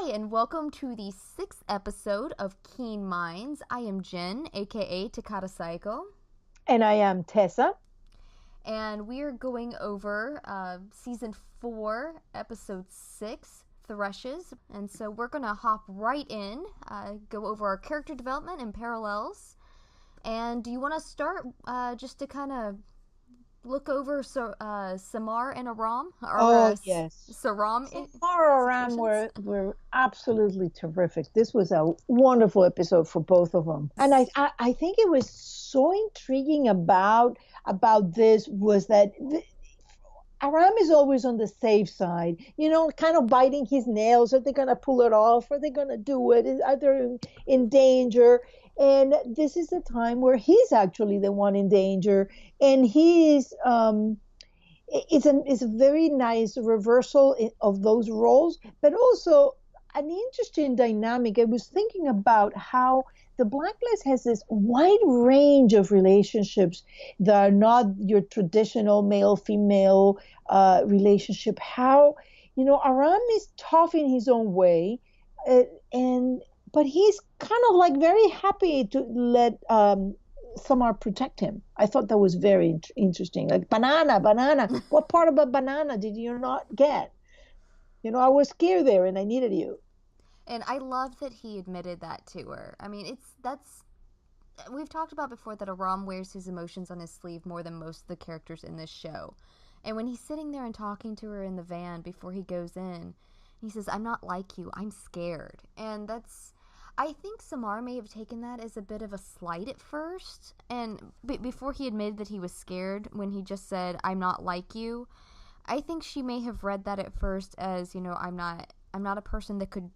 Hi, and welcome to the 6th episode of Keen Minds. I am Jen, aka Takada Saiko, And I am Tessa. and we are going over season 4, episode 6, Thrushes. And so we're going to hop right in, go over our character development and parallels. And do you want to start just to kind of look over Samar and Aram? Or Yes. Saram So far, Aram situations? were absolutely terrific. This was a wonderful episode for both of them. And I think it was so intriguing about this was that Aram is always on the safe side, kind of biting his nails. Are they going to pull it off? Are they going to do it? Are they in danger? And this is the time where he's actually the one in danger. And it's a very nice reversal of those roles, but also an interesting dynamic. I was thinking about how the Blacklist has this wide range of relationships that are not your traditional male-female relationship. How, Aram is tough in his own way, uh, and but he's kind of like very happy to let Samar protect him. I thought that was very interesting. Like banana, banana. What part about banana did you not get? I was scared there and I needed you. And I love that he admitted that to her. I mean, we've talked about before that Aram wears his emotions on his sleeve more than most of the characters in this show. And when he's sitting there and talking to her in the van before he goes in, he says, "I'm not like you, I'm scared." And I think Samar may have taken that as a bit of a slight at first. And before he admitted that he was scared, when he just said, "I'm not like you," I think she may have read that at first as, I'm not a person that could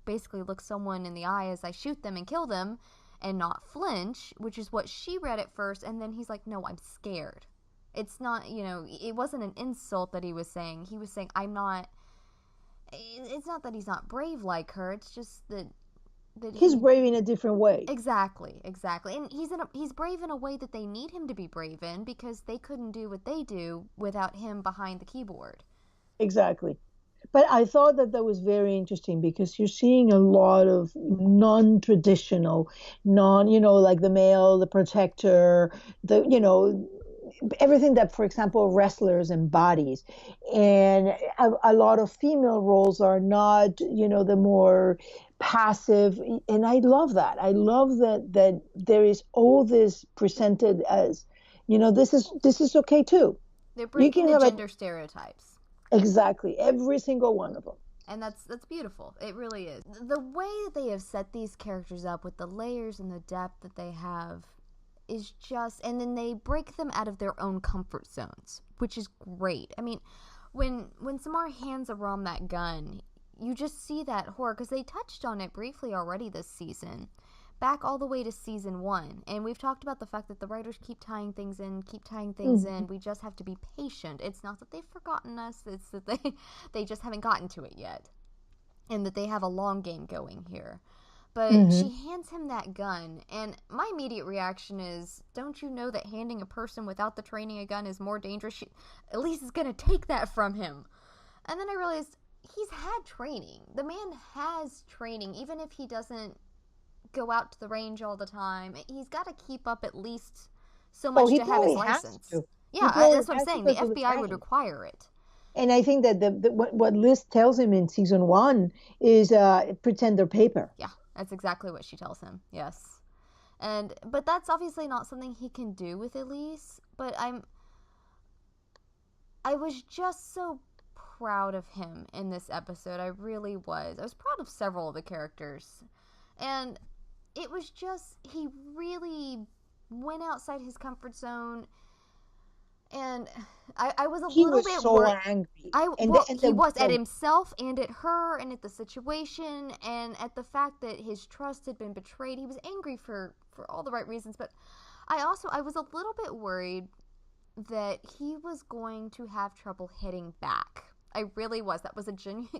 basically look someone in the eye as I shoot them and kill them and not flinch, which is what she read at first. And then he's like, "No, I'm scared." It's not, it wasn't an insult that he was saying. He was saying, it's not that he's not brave like her. It's just that He's brave in a different way. Exactly. And he's brave in a way that they need him to be brave in, because they couldn't do what they do without him behind the keyboard. Exactly. But I thought that was very interesting because you're seeing a lot of non-traditional, like the male, the protector, everything that, for example, wrestlers embodies. And a lot of female roles are not, the more passive. And I love that. I love that there is all this presented as, this is okay too. They're You breaking can the have gender stereotypes. exactly every single one of them. And that's beautiful. It really is. The way that they have set these characters up with the layers and the depth that they have is just, and then they break them out of their own comfort zones, which is great. I mean, when Samar hands Aram that gun, you just see that horror, because they touched on it briefly already this season, back all the way to season 1. And we've talked about the fact that the writers keep tying things in. We just have to be patient. It's not that they've forgotten us, it's that they just haven't gotten to it yet, and that they have a long game going here. But she hands him that gun, and my immediate reaction is, don't you know that handing a person without the training a gun is more dangerous? Elise is going to take that from him. And then I realized he's had training. The man has training, even if he doesn't go out to the range all the time. He's got to keep up at least so much to have his license. Yeah, that's what I'm saying. The FBI would require it. And I think that what Liz tells him in season 1 is pretend they're paper. Yeah. That's exactly what she tells him. Yes. But that's obviously not something he can do with Elise. But I was just so proud of him in this episode. I really was. I was proud of several of the characters. And it was just, he really went outside his comfort zone. And I was a little bit so angry. He was at himself and at her and at the situation and at the fact that his trust had been betrayed. He was angry for all the right reasons, but I was a little bit worried that he was going to have trouble hitting back. I really was. That was a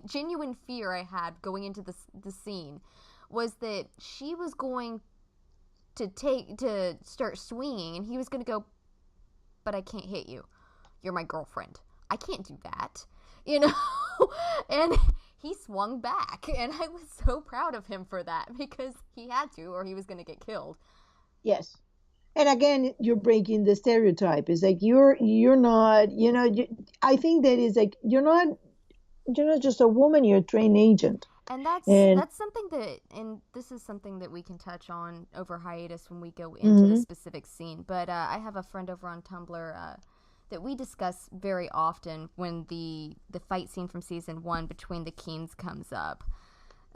genuine fear I had going into the scene, was that she was going to start swinging and he was going to go, "But I can't hit you. You're my girlfriend. I can't do that." And he swung back, and I was so proud of him for that, because he had to, or he was going to get killed. Yes. And again, you're breaking the stereotype. It's like you're not, I think that is like you're not just a woman, you're a trained agent. And And that's something that, and this is something that we can touch on over hiatus when we go into the mhm, specific scene. But I have a friend over on Tumblr that we discuss very often when the fight scene from season 1 between the Keens comes up.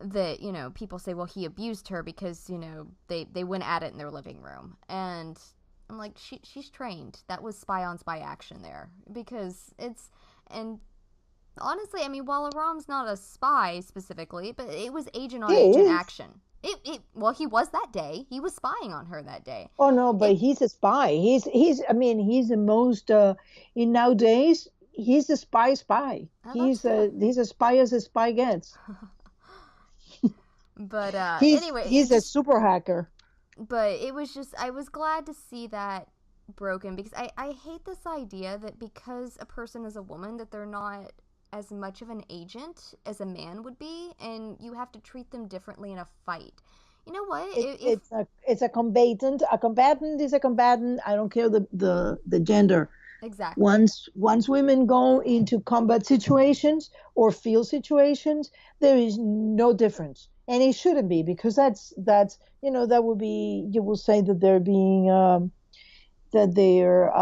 That, people say, well, he abused her because, they went at it in their living room. And I'm like, she's trained. That was spy on spy action there. Because and honestly, I mean, while Aram's not a spy specifically, but it was agent on he agent is. action. Well, he was that day. He was spying on her that day. Oh no, but It he's a spy. I mean, he's the most in nowadays. He's a spy. That's true. He's as a spy gets. But anyway, He's a super hacker. but it was just, I was glad to see that broken, because I hate this idea that because a person is a woman that they're not as much of an agent as a man would be, and you have to treat them differently in a fight. You know what? If It's a combatant. A combatant is a combatant. I don't care the gender. exactly. Once women go into combat situations or field situations, there is no difference, and it shouldn't be, because that's that would be, you will say that they're being that they're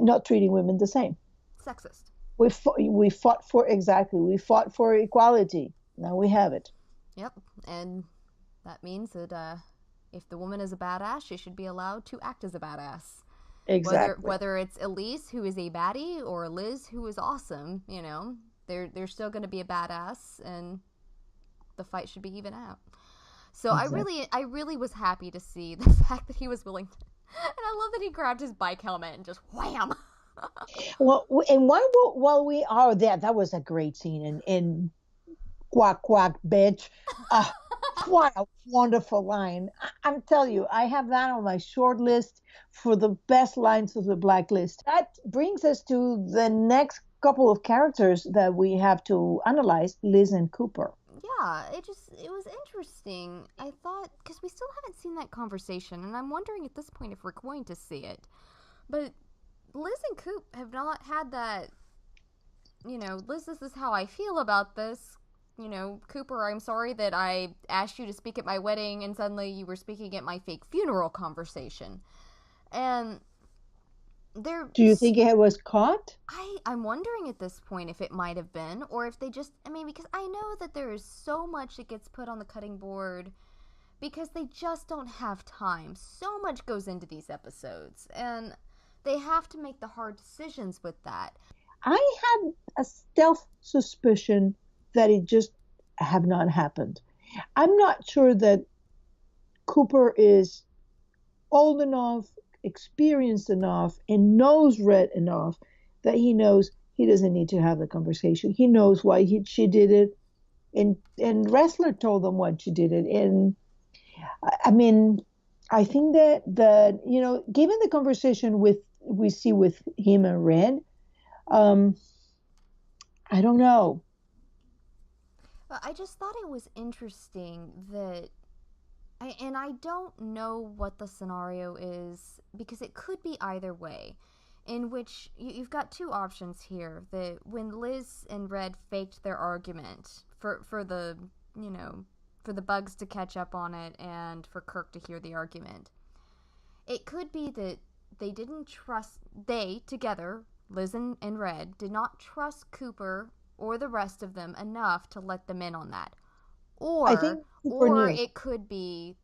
not treating women the same. Sexist. We fought for, exactly, we fought for equality. Now we have it. Yep. And that means that if the woman is a badass, she should be allowed to act as a badass. Exactly. Whether it's Elise, who is a baddie, or Liz, who is awesome, they're still going to be a badass, and the fight should be even out. So Exactly. I really was happy to see the fact that he was willing to, and I love that he grabbed his bike helmet and just wham. Well, and while we are there, that was a great scene. And quack quack bitch. Ah, what a wonderful line. I'm telling you, I have that on my short list for the best lines of the Blacklist. That brings us to the next couple of characters that we have to analyze, Liz and Cooper. Yeah, it was interesting. I thought, because we still haven't seen that conversation, and I'm wondering at this point if we're going to see it. But Liz and Coop have not had that, Liz, this is how I feel about this. Cooper, I'm sorry that I asked you to speak at my wedding and suddenly you were speaking at my fake funeral conversation. And they're, Do you think it was caught? I'm wondering at this point if it might have been, or if they just, I mean, because I know that there is so much that gets put on the cutting board because they just don't have time. So much goes into these episodes, and they have to make the hard decisions with that. I had a stealth suspicion that it just have not happened. I'm not sure that Cooper is old enough, experienced enough, and knows Red enough that he knows he doesn't need to have the conversation. He knows why she did it, and Wrestler told them why she did it. And I mean, I think that given the conversation with we see with him and Red, um, I don't know. But I just thought it was interesting that, and I don't know what the scenario is, because it could be either way, in which you've got two options here. That when Liz and Red faked their argument for the, for the bugs to catch up on it and for Kirk to hear the argument, it could be that they together, Liz and Red, did not trust Cooper or the rest of them enough to let them in on that. I Or think Cooper knew. it could be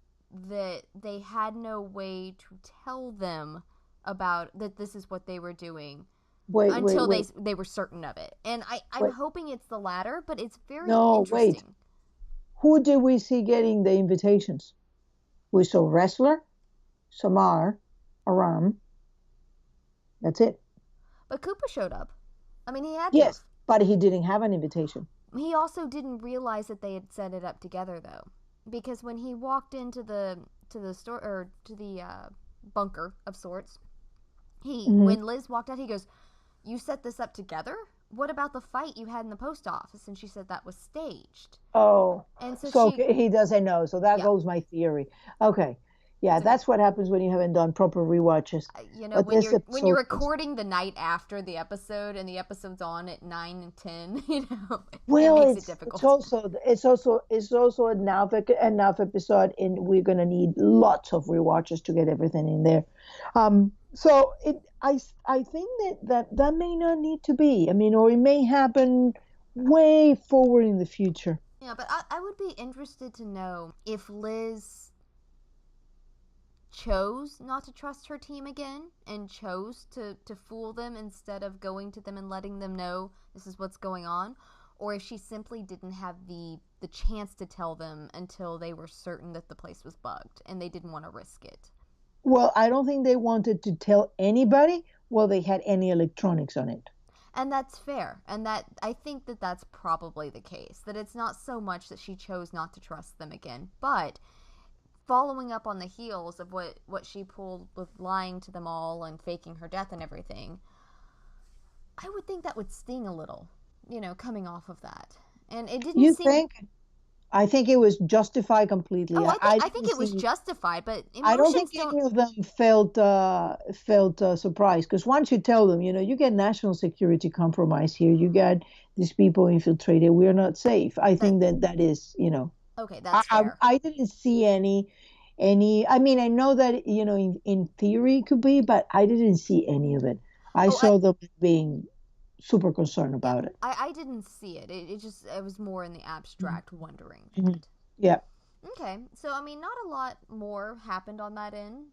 that they had no way to tell them about that this is what they were doing until Wait, they were certain of it. And I'm wait. hoping it's the latter, but it's very No, wait. interesting. Who did we see getting the invitations? We saw Wrestler, Samar, Aram. That's it. But Cooper showed up. I mean, he had to have. Yes, but he didn't have an invitation. He also didn't realize that they had set it up together, though, because when he walked into the store, or to the bunker of sorts, Mm-hmm. when Liz walked out, he goes, "You set this up together?" what about the fight you had in the post office? And she said that was staged. Oh, And so he doesn't know. So that Yeah. goes my theory. Okay. Yeah, that's what happens when you haven't done proper rewatches. You know, But when this you're episode recording the night after the episode and the episode's on at 9 and 10, you know, well, it makes it difficult. It's also enough episode, and we're gonna need lots of rewatches to get everything in there. So I think that may not need to be. I mean, or it may happen way forward in the future. Yeah, but I would be interested to know if Liz chose not to trust her team again and chose to fool them instead of going to them and letting them know this is what's going on, or if she simply didn't have the chance to tell them until they were certain that the place was bugged and they didn't want to risk it. Well, I don't think they wanted to tell anybody while they had any electronics on it. And that's fair. And that I think that that's probably the case. That it's not so much that she chose not to trust them again, but following up on the heels of what she pulled with lying to them all and faking her death and everything, I would think that would sting a little, you know, coming off of that. And it didn't seem... think? I think it was justified completely. Oh, I think it was justified, but I don't think any of them felt surprised, because once you tell them, you know, you get national security compromise here, you get these people infiltrated, we're not safe. I think that is, you know. Okay, that's fair. I didn't see any. I mean, I know that, you know, in theory it could be, but I didn't see any of it. I saw them being super concerned about it. I didn't see it. It was more in the abstract wondering. Mm-hmm. Yeah. Okay, so I mean, not a lot more happened on that end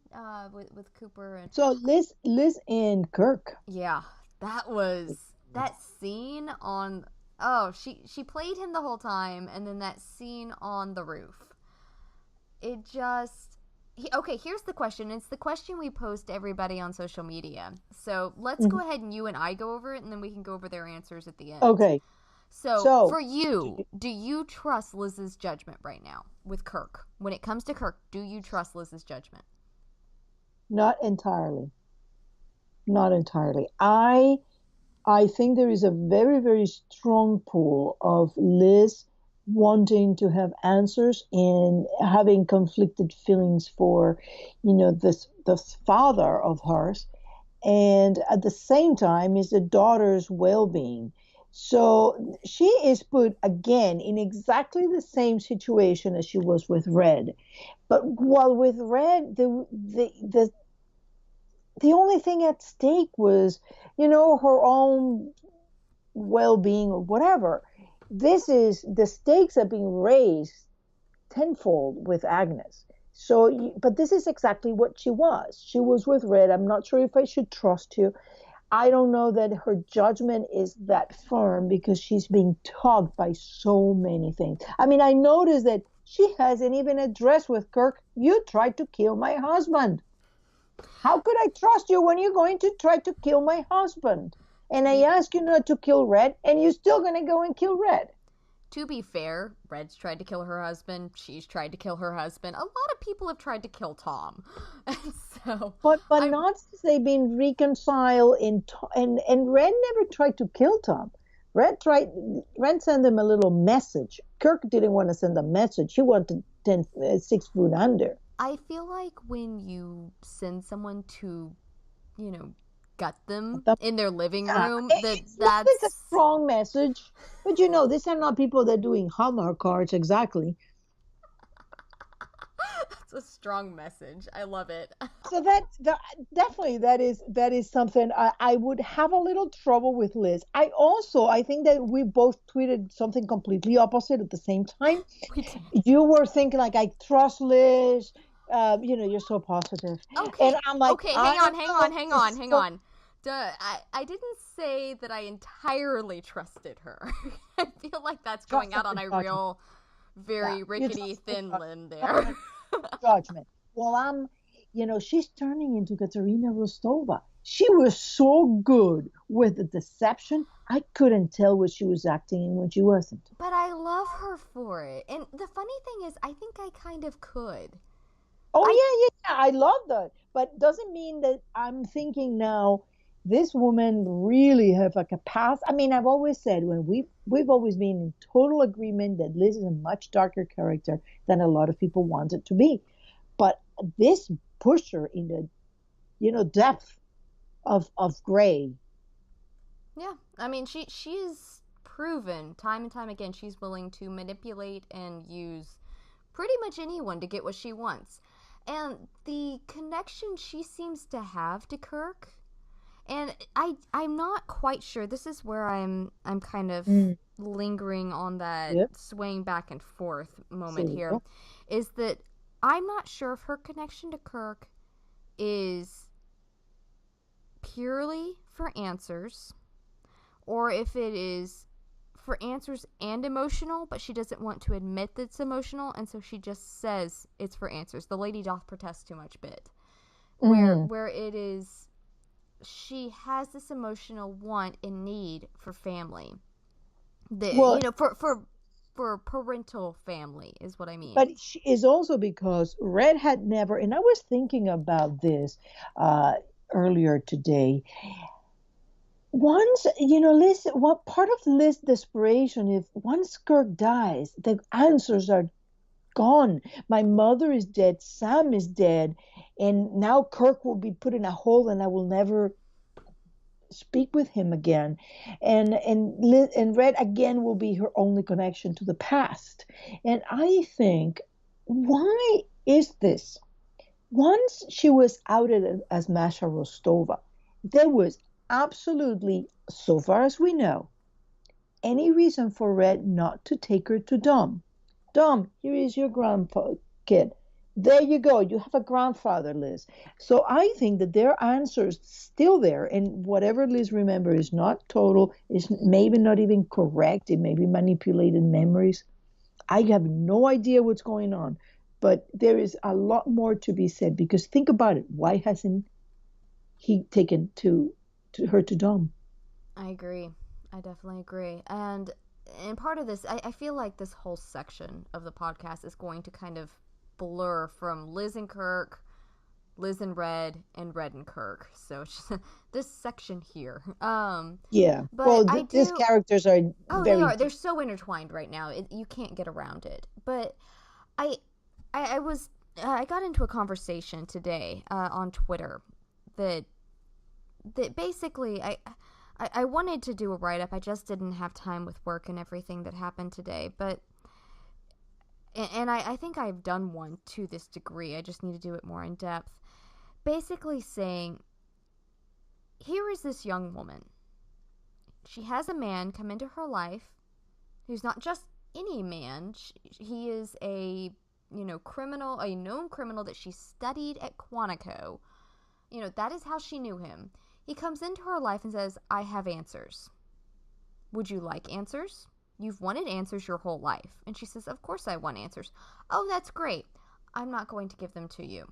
with Cooper and. So Liz and Kirk. Yeah, that scene on. Oh, she played him the whole time, and then that scene on the roof. It just... Okay, here's the question. It's the question we post to everybody on social media. So let's go ahead and you and I go over it, and then we can go over their answers at the end. Okay. So for you, do you trust Liz's judgment right now with Kirk? When it comes to Kirk, do you trust Liz's judgment? Not entirely. Not entirely. I think there is a very, very strong pull of Liz wanting to have answers and having conflicted feelings for, you know, this father of hers, and at the same time is the daughter's well-being. So she is put again in exactly the same situation as she was with Red, but while with Red, the only thing at stake was, you know, her own well-being or whatever. This is, the stakes are being raised tenfold with Agnes. So, but this is exactly what she was. She was with Red. I'm not sure if I should trust you. I don't know that her judgment is that firm because she's being tugged by so many things. I mean, I noticed that she hasn't even addressed with Kirk, you tried to kill my husband. How could I trust you when you're going to try to kill my husband? And I ask you not to kill Red, and you're still going to go and kill Red. To be fair, Red's tried to kill her husband. She's tried to kill her husband. A lot of people have tried to kill Tom. But not since they've been reconciled. And Red never tried to kill Tom. Red sent him a little message. Kirk didn't want to send a message. He wanted 6 foot under. I feel like when you send someone to, you know, gut them in their living room, that's a strong message. But you know, these are not people that are doing Hallmark cards exactly. That's a strong message. I love it. So definitely that is something I would have a little trouble with Liz. I think that we both tweeted something completely opposite at the same time. You were thinking like, I trust Liz. You know, you're so positive. Okay. And I'm like, okay, hang on. I didn't say that I entirely trusted her. I feel like that's going out on a real, very rickety thin limb there. Judgment. Well, you know, she's turning into Katerina Rostova. She was so good with the deception. I couldn't tell what she was acting and what she wasn't. But I love her for it. And the funny thing is, I think I kind of could. Oh, yeah. I love that. But doesn't mean that I'm thinking now, this woman really have a capacity. I mean, I've always said when we've always been in total agreement that Liz is a much darker character than a lot of people want it to be. But this pushed her in the, depth of gray. Yeah, I mean, she's proven time and time again she's willing to manipulate and use pretty much anyone to get what she wants. And the connection she seems to have to Kirk, and I'm not quite sure. This is where I'm kind of lingering on that Yep. swaying back and forth moment So, here. Is that I'm not sure if her connection to Kirk is purely for answers, or if it is for answers and emotional, but she doesn't want to admit that it's emotional, and so she just says it's for answers. The lady doth protest too much bit. Where it is, she has this emotional want and need for family. For parental family is what I mean. But she is also because Red had never, and I was thinking about this earlier today. Once, Liz, what part of Liz's desperation, if once Kirk dies, the answers are gone. My mother is dead, Sam is dead, and now Kirk will be put in a hole and I will never speak with him again. And Red again will be her only connection to the past. And I think, why is this? Once she was outed as Masha Rostova, there was absolutely, so far as we know, any reason for Red not to take her to Dom. Dom, here is your grandpa kid. There you go. You have a grandfather, Liz. So I think that there are answers still there, and whatever Liz remembers is not total, is maybe not even correct. It may be manipulated memories. I have no idea what's going on, but there is a lot more to be said because think about it. Why hasn't he taken her to Dom? I agree. I definitely agree. And part of this, I feel like this whole section of the podcast is going to kind of blur from Liz and Kirk, Liz and Red and Kirk. So this section here. Yeah. But well, these characters are they are. They're so intertwined right now. You can't get around it. But I got into a conversation today on Twitter that basically I wanted to do a write-up. I just didn't have time with work and everything that happened today. But and I think I've done one to this degree. I just need to do it more in depth. Basically saying, here is this young woman. She has a man come into her life who's not just any man. He is a criminal, a known criminal that she studied at Quantico. That is how she knew him. He comes into her life and says, I have answers. Would you like answers? You've wanted answers your whole life. And she says, of course I want answers. Oh, that's great. I'm not going to give them to you.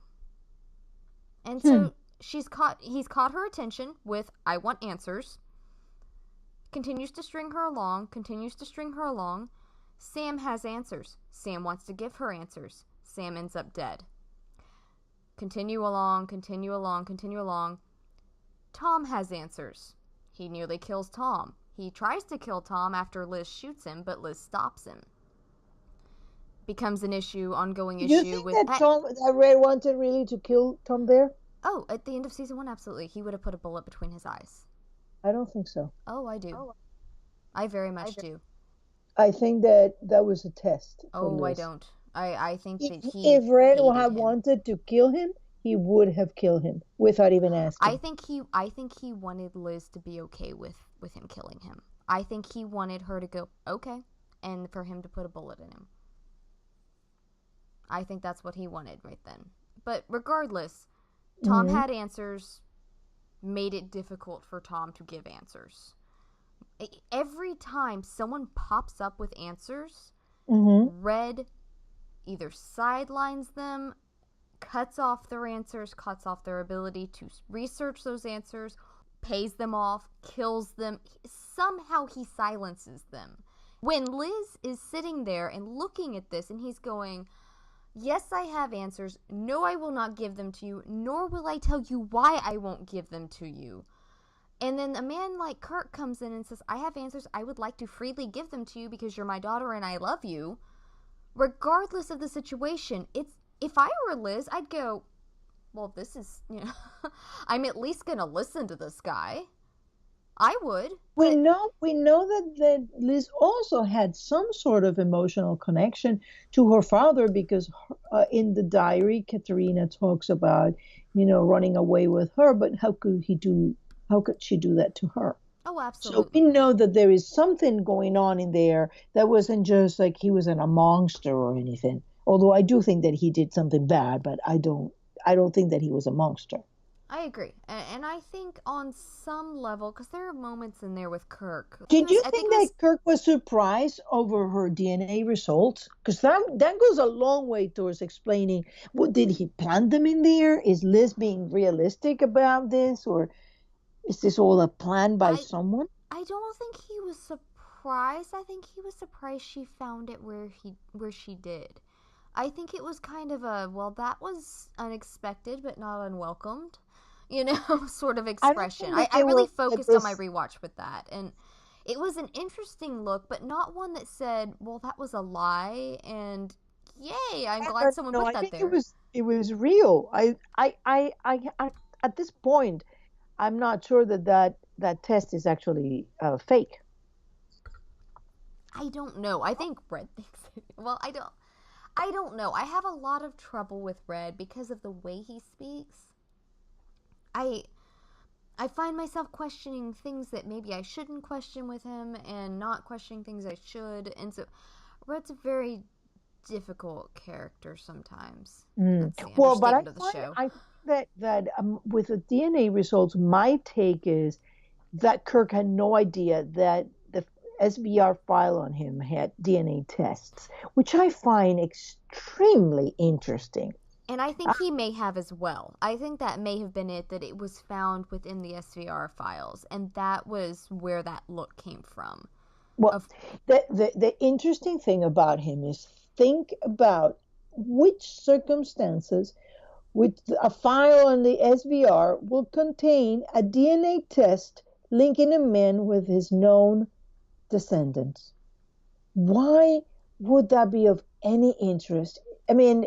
And so he's caught her attention with, I want answers. Continues to string her along. Sam has answers. Sam wants to give her answers. Sam ends up dead. Continue along. Tom has answers. He nearly kills Tom. He tries to kill Tom after Liz shoots him, but Liz stops him. Becomes an ongoing issue. You think that Red wanted really to kill Tom there? Oh, at the end of season 1, absolutely. He would have put a bullet between his eyes. I don't think so. Oh, I do. I very much do. I think that was a test. Oh, Liz. I don't. I think that if Red had wanted to kill him, he would have killed him without even asking. I think he wanted Liz to be okay with him killing him. I think he wanted her to go, okay, and for him to put a bullet in him. I think that's what he wanted right then. But regardless, Tom had answers, made it difficult for Tom to give answers. Every time someone pops up with answers, Red either sidelines them, cuts off their answers, cuts off their ability to research those answers, pays them off, kills them. Somehow he silences them. When Liz is sitting there and looking at this and he's going, yes, I have answers. No, I will not give them to you, nor will I tell you why I won't give them to you. And then a man like Kirk comes in and says, I have answers. I would like to freely give them to you because you're my daughter and I love you. Regardless of the situation, if I were Liz, I'd go, well, this is, I'm at least going to listen to this guy. I would. We know that Liz also had some sort of emotional connection to her father because in the diary, Katarina talks about, running away with her, but how could she do that to her? Oh, So absolutely. we know that there is something going on in there that wasn't just like he was a monster or anything. Although I do think that he did something bad, but I don't think that he was a monster. I agree. And I think on some level, because there are moments in there with Kirk. Did you I think think it that was, Kirk was surprised over her DNA results? Because that goes a long way towards explaining what did he plant them in there? Is Liz being realistic about this, or is this all a plan by I, someone? I don't think he was surprised. I think he was surprised she found it where she did. I think it was kind of a, well, that was unexpected but not unwelcomed, sort of I don't expression. think I, that I they really were like focused on my this. rewatch with that. And it was an interesting look, but not one that said, well, that was a lie. And yay, I'm glad someone No, put I that think there. it was real. I at this point, I'm not sure that test is actually fake. I don't know. I think Red thinks it. Well, I don't know. I have a lot of trouble with Red because of the way he speaks. I I find myself questioning things that maybe I shouldn't question with him and not questioning things I should. And so Red's a very difficult character sometimes. Mm. That's the Well, but understatement of the show. I think that with the DNA results, my take is that Kirk had no idea that the SVR file on him had DNA tests, which I find extremely interesting. And I think he may have as well. I think that may have been it, that it was found within the SVR files. And that was where that look came from. Well, Of the interesting thing about him is think about which circumstances with a file on the SVR will contain a DNA test linking a man with his known descendants. Why would that be of any interest? I mean,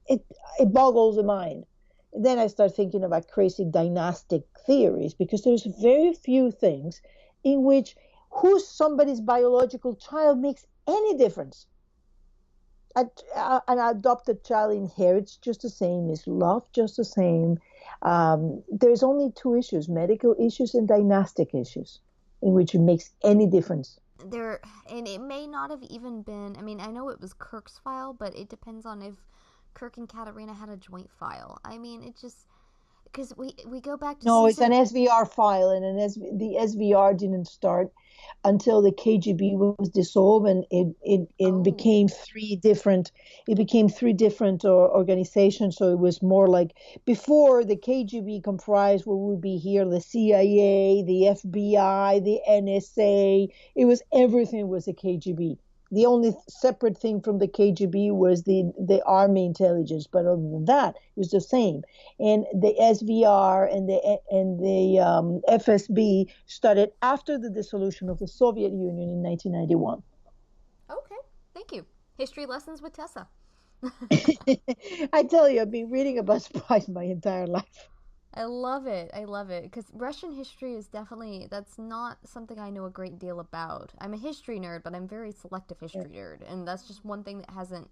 it it boggles the mind. Then I start thinking about crazy dynastic theories because there's very few things in which who's somebody's biological child makes any difference. An adopted child inherits just the same, is loved just the same. There's only two issues: medical issues and dynastic issues, in which it makes any difference. there, and it may not have even been, I mean, I know it was Kirk's file, but it depends on if Kirk and Katarina had a joint file. I mean, it just, because we go back to No, it's an season. SVR file, and the SVR didn't start until the KGB was dissolved, and it Oh, became three different organizations. So it was more like before the KGB comprised what would be here the CIA, the FBI, the NSA. It was everything was the KGB. The only separate thing from the KGB was the army intelligence, but other than that, it was the same. And the SVR and the FSB started after the dissolution of the Soviet Union in 1991. okay. Thank you. History lessons with Tessa. I tell you, I've been reading about spies my entire life. I love it. I love it because Russian history is definitely, that's not something I know a great deal about. I'm a history nerd, but I'm a very selective history nerd, and that's just one thing that hasn't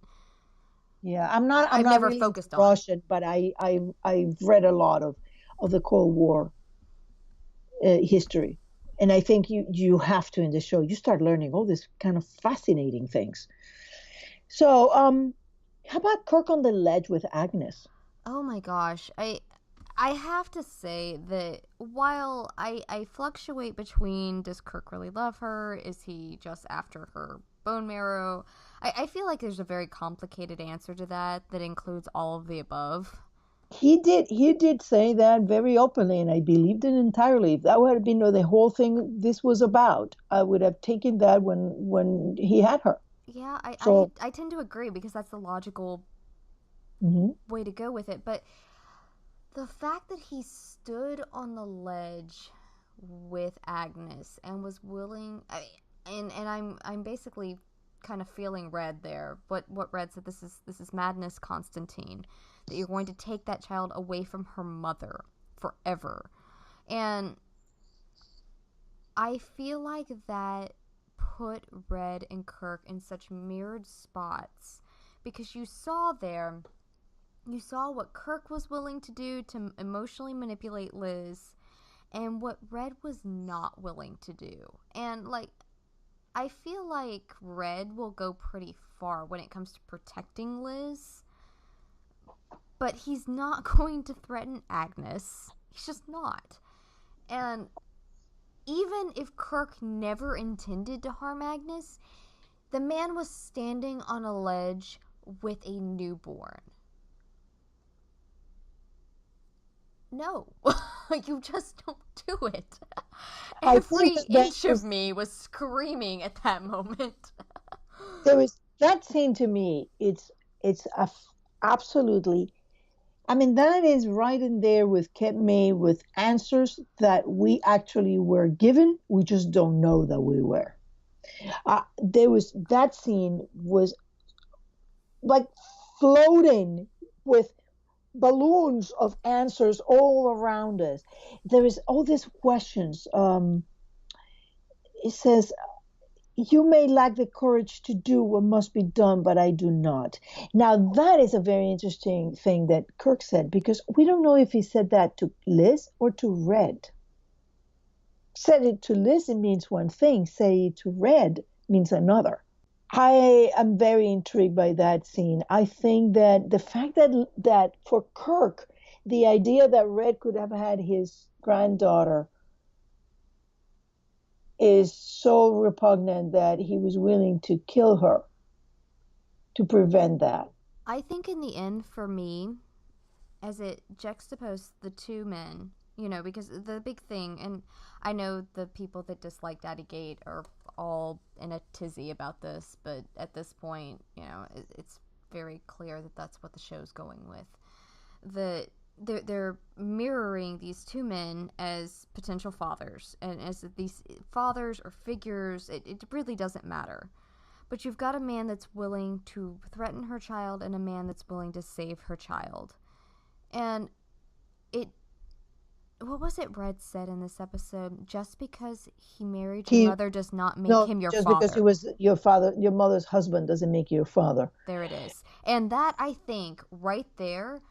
Yeah, I'm I've not never really into focused on. Russian, but I've read a lot of the Cold War history, and I think you have to in the show. You start learning all these kind of fascinating things. So, how about Kirk on the ledge with Agnes? Oh my gosh. I have to say that while I fluctuate between, does Kirk really love her? Is he just after her bone marrow? I feel like there's a very complicated answer to that includes all of the above. He did say that very openly, and I believed it entirely. If that had been the whole thing this was about, I would have taken that when he had her. Yeah, So, I tend to agree because that's the logical mhm. way to go with it. But the fact that he stood on the ledge with Agnes and was willing, and I'm basically kind of feeling Red there. What Red said, this is madness, Constantine, that you're going to take that child away from her mother forever. And I feel like that put Red and Kirk in such mirrored spots, because you saw what Kirk was willing to do to emotionally manipulate Liz, and what Red was not willing to do. And, like, I feel like Red will go pretty far when it comes to protecting Liz, but he's not going to threaten Agnes. He's just not. And even if Kirk never intended to harm Agnes, the man was standing on a ledge with a newborn. No, you just don't do it. Every inch of me was screaming at that moment. There was that scene to me. It's absolutely. I mean, that is right in there with Kent May, with answers that we actually were given. We just don't know that we were. There was that scene was like floating with balloons of answers all around us. There is all these questions. It says, you may lack the courage to do what must be done, but I do not. Now, that is a very interesting thing that Kirk said, because we don't know if he said that to Liz or to Red. Said it to Liz, it means one thing. Say it to Red means another. I am very intrigued by that scene. I think that the fact that for Kirk, the idea that Red could have had his granddaughter is so repugnant that he was willing to kill her to prevent that. I think in the end, for me, as it juxtaposed the two men, because the big thing, and I know the people that dislike Daddy Gate are all in a tizzy about this, but at this point, it's very clear that that's what the show's going with. They're mirroring these two men as potential fathers, and as these fathers or figures, it really doesn't matter. But you've got a man that's willing to threaten her child and a man that's willing to save her child. And what was it Red said in this episode? Just because he married your mother does not make him your father. Just because he was your mother's husband doesn't make you your father. There it is. And that, I think, right there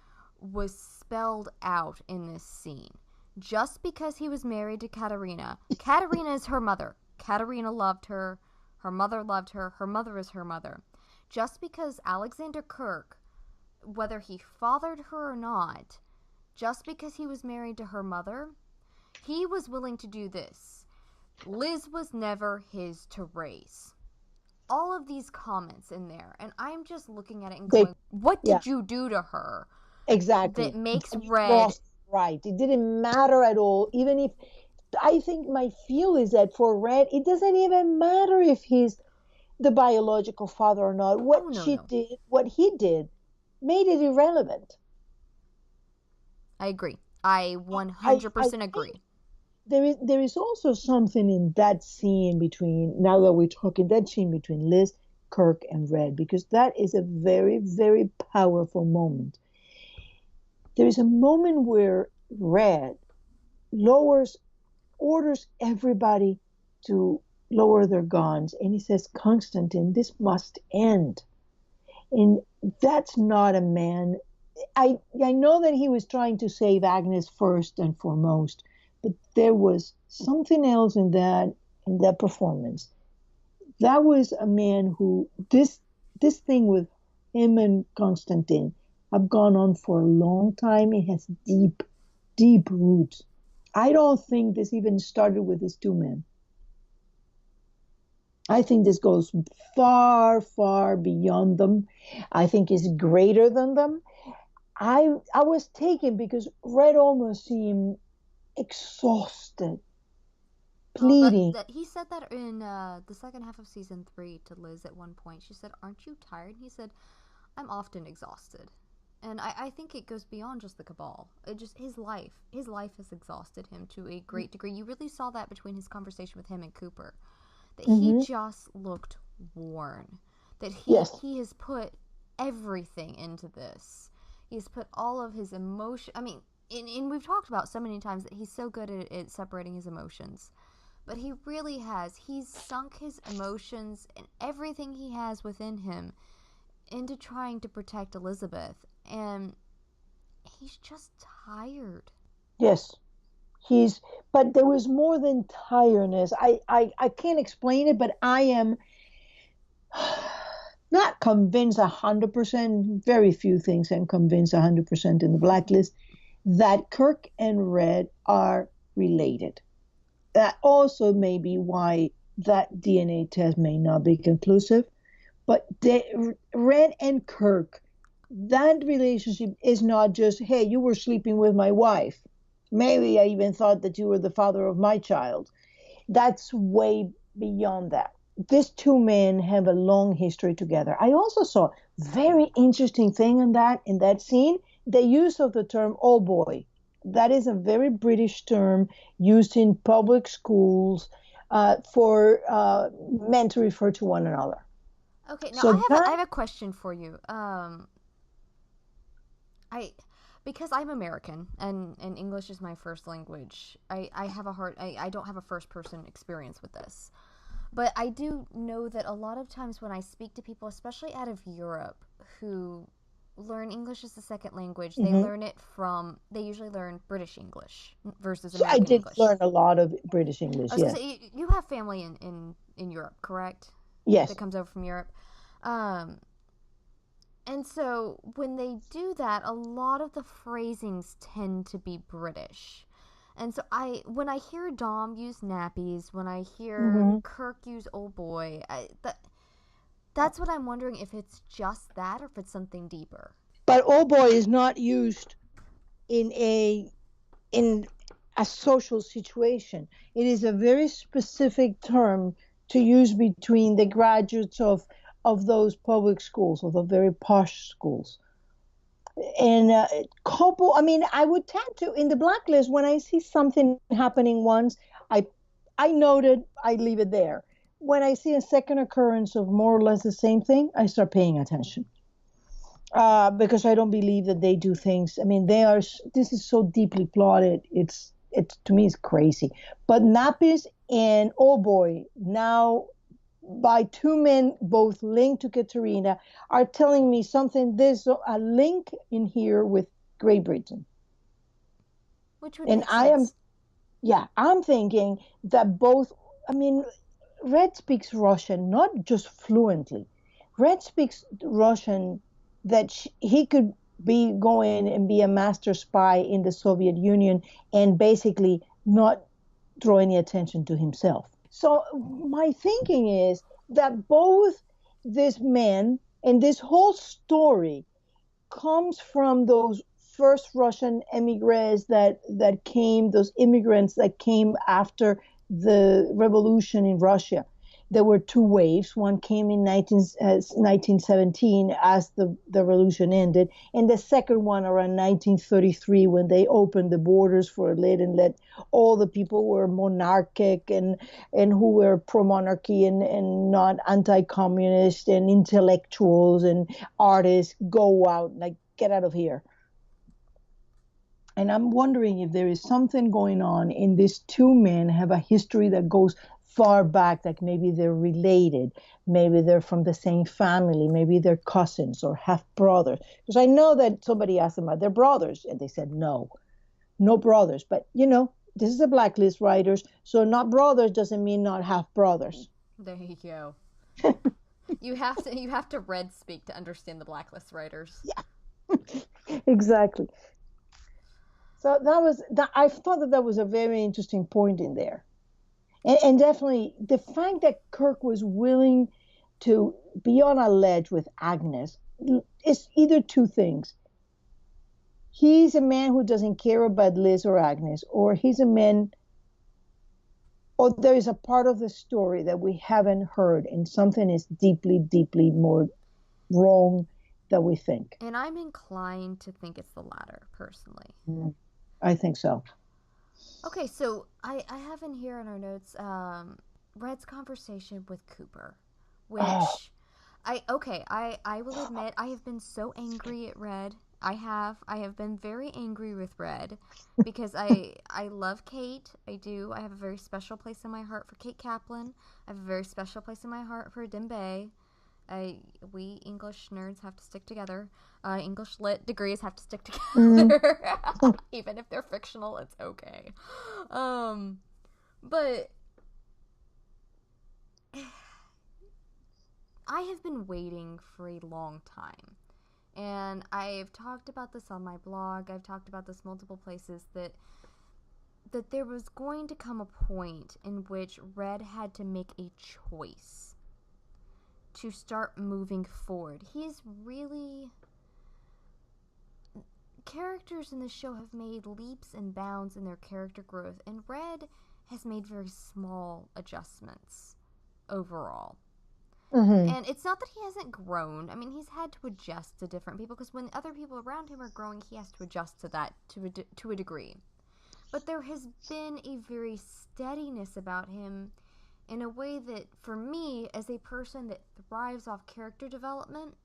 was spelled out in this scene. Just because he was married to Katarina is her mother. Katarina loved her. Her mother loved her. Her mother is her mother. Just because Alexander Kirk, whether he fathered her or not, just because he was married to her mother, he was willing to do this. Liz was never his to raise. All of these comments in there, and I'm just looking at it and going, what did you do to her? Exactly. That makes Red right. It didn't matter at all. Even if, I think my feel is that for Red, it doesn't even matter if he's the biological father or not. What he did, made it irrelevant. I agree. I 100% agree. There is also something in that scene between, now that we're talking, that scene between Liz, Kirk, and Red, because that is a very, very powerful moment. There is a moment where Red orders everybody to lower their guns, and he says, Constantine, this must end. And that's not a man. I know that he was trying to save Agnes first and foremost, but there was something else in that performance. That was a man who, this thing with him and Constantine have gone on for a long time. It has deep, deep roots. I don't think this even started with these two men. I think this goes far, far beyond them. I think it's greater than them. I was taken because Red almost seemed exhausted, pleading. He said that in the second half of season 3 to Liz at one point. She said, "Aren't you tired?" He said, "I'm often exhausted." And I think it goes beyond just the Cabal. It just his life has exhausted him to a great degree. You really saw that between his conversation with him and Cooper, that he just looked worn. That he has put everything into this. He's put all of his emotion. I mean, and we've talked about so many times that he's so good at separating his emotions. But he really has. He's sunk his emotions and everything he has within him into trying to protect Elizabeth. And he's just tired. Yes. But there was more than tiredness. I can't explain it, but I am not convinced 100%. Very few things I'm convinced 100% in the Blacklist that Kirk and Red are related. That also may be why that DNA test may not be conclusive. But Red and Kirk, that relationship is not just, hey, you were sleeping with my wife. Maybe I even thought that you were the father of my child. That's way beyond that. These two men have a long history together. I also saw very interesting thing in that scene, the use of the term old boy. That is a very British term used in public schools for men to refer to one another. Okay, now I have a question for you. Because I'm American and English is my first language, I don't have a first person experience with this. But I do know that a lot of times when I speak to people, especially out of Europe, who learn English as a second language, they usually learn British English versus American English. I did learn a lot of British English, yes. You have family in Europe, correct? Yes. That comes over from Europe. And so when they do that, a lot of the phrasings tend to be British. And so when I hear Dom use nappies, when I hear Kirk use old boy, that's what I'm wondering, if it's just that or if it's something deeper. But old boy is not used in a social situation. It is a very specific term to use between the graduates of those public schools, of the very posh schools. And couple, I mean, I would tend to, in the Blacklist, when I see something happening once, I note it, I leave it there. When I see a second occurrence of more or less the same thing, I start paying attention. Because I don't believe that they do things. I mean, this is so deeply plotted. It's to me, it's crazy. But nappies and oh boy, now by two men, both linked to Katarina, are telling me something. There's a link in here with Great Britain. Which would make sense. I'm thinking that both, I mean, Red speaks Russian, not just fluently. Red speaks Russian that he could be going and be a master spy in the Soviet Union and basically not draw any attention to himself. So my thinking is that both these men and this whole story comes from those first Russian immigrants that came, those immigrants that came after the revolution in Russia. There were two waves. One came in 1917 as the revolution ended, and the second one around 1933 when they opened the borders for a let and let all the people who were monarchic and who were pro-monarchy and not anti-communist and intellectuals and artists go out, like, get out of here. And I'm wondering if there is something going on in these two men have a history that goes far back, like maybe they're related, maybe they're from the same family, maybe they're cousins or half brothers. Because I know that somebody asked them, are they brothers? And they said, no brothers. But, this is a Blacklist, writers. So not brothers doesn't mean not half brothers. There you go. You have to Red speak to understand the Blacklist writers. Yeah, exactly. So I thought that was a very interesting point in there. And definitely the fact that Kirk was willing to be on a ledge with Agnes is either two things. He's a man who doesn't care about Liz or Agnes, or he's a man, or there is a part of the story that we haven't heard and something is deeply, deeply more wrong that we think. And I'm inclined to think it's the latter, personally. I think so. Okay, so I have in here in our notes Red's conversation with Cooper, which I will admit I have been so angry at Red. I have been very angry with Red because I love Kate. I do. I have a very special place in my heart for Kate Kaplan. I have a very special place in my heart for Dembe. We English nerds have to stick together. English lit degrees have to stick together. Even if they're fictional, it's okay. But I have been waiting for a long time. And I've talked about this on my blog. I've talked about this multiple places that there was going to come a point in which Red had to make a choice to start moving forward. Characters in the show have made leaps and bounds in their character growth, and Red has made very small adjustments overall. And it's not that he hasn't grown. I mean, he's had to adjust to different people, because when other people around him are growing, he has to adjust to that to a degree. But there has been a very steadiness about him in a way that, for me, as a person that thrives off character development,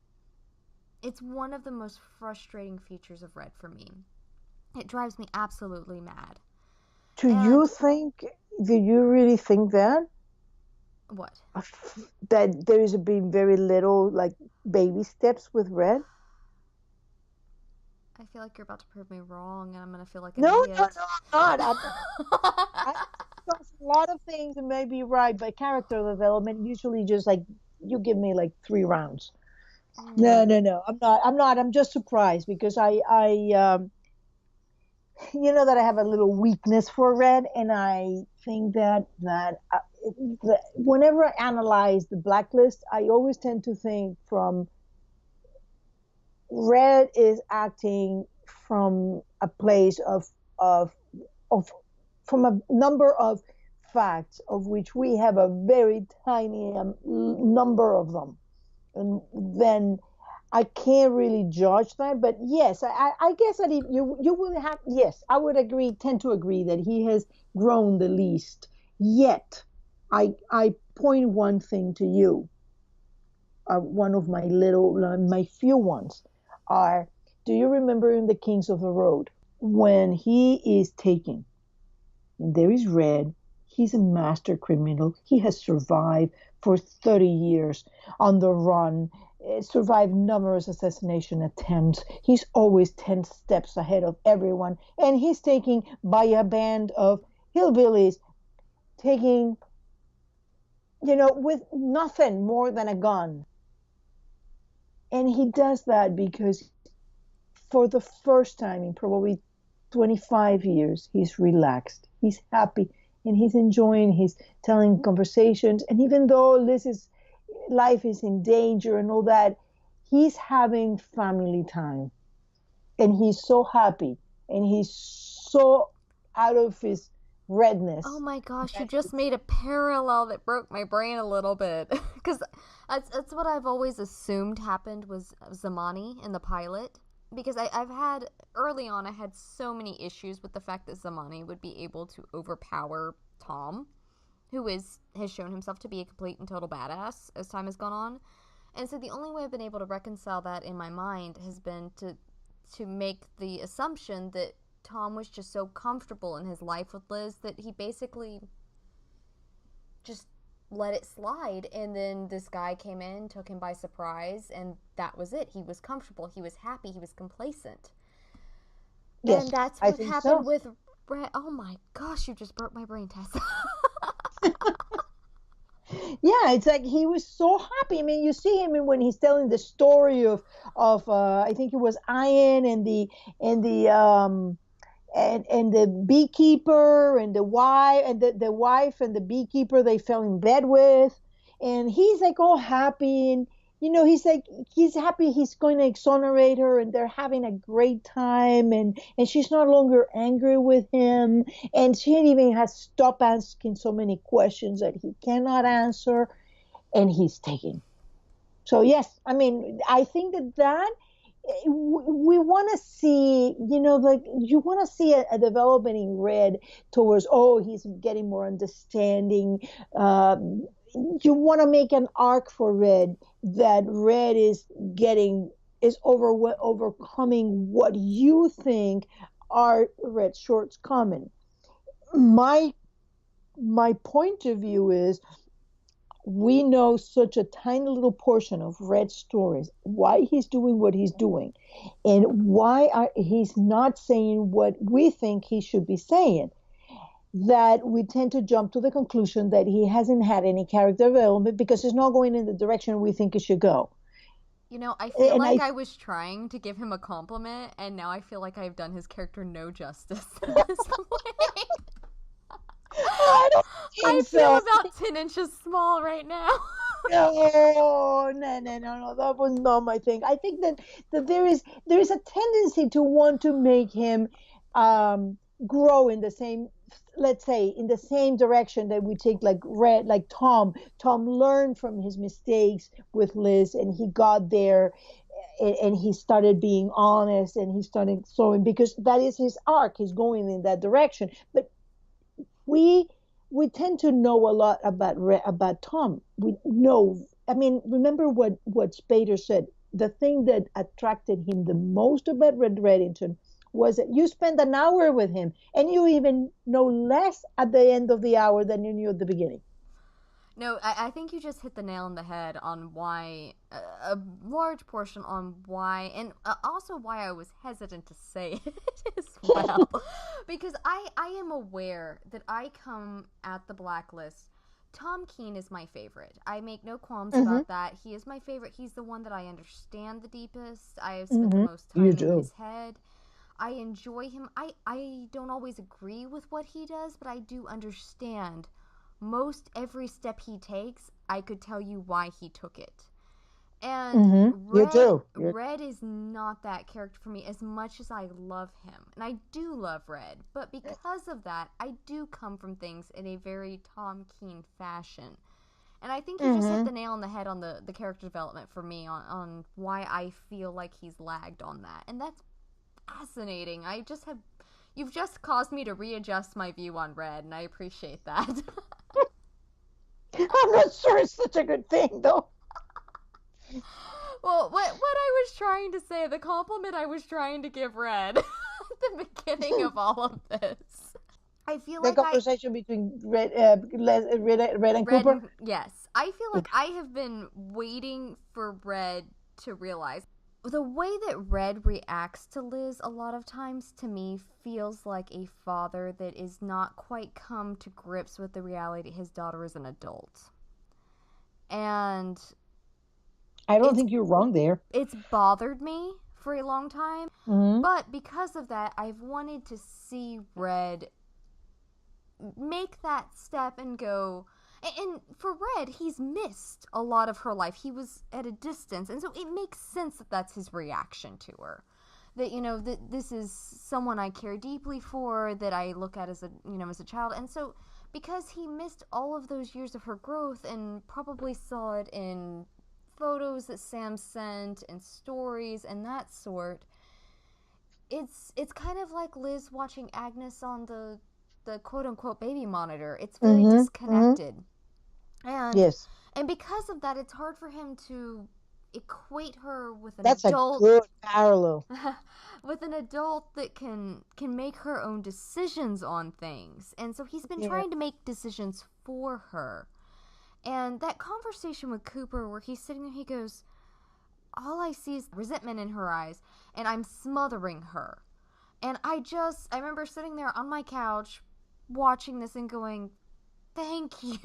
it's one of the most frustrating features of Red for me. It drives me absolutely mad. Do you really think that? What? That there has been very little, like, baby steps with Red? I feel like you're about to prove me wrong, and I'm going to feel like an No, idiot. no, I'm not. I discuss a lot of things and may be right, but character development usually just like you give me like 3 rounds. No. I'm not. I'm just surprised because you know that I have a little weakness for Red, and I think that whenever I analyze the Blacklist, I always tend to think from Red is acting from a place of from a number of facts of which we have a very tiny number of them, and then I can't really judge that. But yes, I guess that if you will have, yes, I would tend to agree that he has grown the least. Yet, I point one thing to you. One of my few ones are, do you remember in The Kings of the Road when he is taken, and there is Red, he's a master criminal, he has survived for 30 years on the run, survived numerous assassination attempts, he's always 10 steps ahead of everyone, and he's taken by a band of hillbillies, taking, with nothing more than a gun. And he does that because for the first time in probably 25 years, he's relaxed, he's happy, and he's enjoying his telling conversations. And even though Liz's life is in danger and all that, he's having family time. And he's so happy, and he's so out of his redness. Oh my gosh, you just made a parallel that broke my brain a little bit. Because that's what I've always assumed happened was Zamani in the pilot. Because I've had, early on, I had so many issues with the fact that Zamani would be able to overpower Tom, who has shown himself to be a complete and total badass as time has gone on. And so the only way I've been able to reconcile that in my mind has been to make the assumption that Tom was just so comfortable in his life with Liz that he basically just let it slide, and then this guy came in, took him by surprise, and that was it. He was comfortable, he was happy, he was complacent. Yes, and that's what happened with Brett. Oh my gosh, you just broke my brain, Tessa. Yeah, it's like he was so happy. I mean, you see him when he's telling the story of I think it was Ian and the beekeeper and the wife and the wife and the beekeeper they fell in bed with, and he's like all happy, and he's happy he's going to exonerate her, and they're having a great time, and she's no longer angry with him, and she even has stopped asking so many questions that he cannot answer, and he's taken. So yes, I mean, I think that we want to see, like you want to see a development in Red towards, oh, he's getting more understanding. You want to make an arc for Red, that Red overcoming what you think are Red shortcomings. My point of view is, we know such a tiny little portion of Red's stories, why he's doing what he's doing, and he's not saying what we think he should be saying, that we tend to jump to the conclusion that he hasn't had any character development because he's not going in the direction we think he should go. I feel like I was trying to give him a compliment, and now I feel like I've done his character no justice in this way. I don't think I feel about 10 inches small right now. No, that was not my thing. I think that there is a tendency to want to make him grow in the same, let's say, in the same direction that we take, like Tom. Tom learned from his mistakes with Liz, and he got there, and he started being honest, and he started showing, because that is his arc. He's going in that direction. But we tend to know a lot about Tom. We know. I mean, remember what Spader said. The thing that attracted him the most about Red Reddington was that you spend an hour with him, and you even know less at the end of the hour than you knew at the beginning. No, I think you just hit the nail on the head on why, a large portion on why, and also why I was hesitant to say it as well. Because I am aware that I come at the Blacklist. Tom Keen is my favorite. I make no qualms about that. He is my favorite. He's the one that I understand the deepest. I have spent the most time in his head. I enjoy him. I don't always agree with what he does, but I do understand most every step he takes. I could tell you why he took it. And Red is not that character for me, as much as I love him. And I do love Red. But because of that, I do come from things in a very Tom Keen fashion. And I think you just hit the nail on the head on the character development for me, on why I feel like he's lagged on that. And that's fascinating. You've just caused me to readjust my view on Red, and I appreciate that. I'm not sure it's such a good thing, though. Well, what I was trying to say, the compliment I was trying to give Red at the beginning of all of this, I feel like the conversation between Red and Cooper. Yes, I feel like I have been waiting for Red to realize. The way that Red reacts to Liz a lot of times, to me, feels like a father that is not quite come to grips with the reality his daughter is an adult. And I don't think you're wrong there. It's bothered me for a long time. But because of that, I've wanted to see Red make that step and go. And for Red, he's missed a lot of her life. He was at a distance. And so it makes sense that that's his reaction to her. That, that this is someone I care deeply for, that I look at as a child. And so because he missed all of those years of her growth and probably saw it in photos that Sam sent and stories and that sort, it's kind of like Liz watching Agnes on the quote-unquote baby monitor. It's very disconnected. And yes. And because of that, it's hard for him to equate her with an adult. That's a good parallel. With an adult that can make her own decisions on things. And so he's been trying to make decisions for her. And that conversation with Cooper where he's sitting there, he goes, all I see is resentment in her eyes, and I'm smothering her. And I remember sitting there on my couch watching this and going, thank you.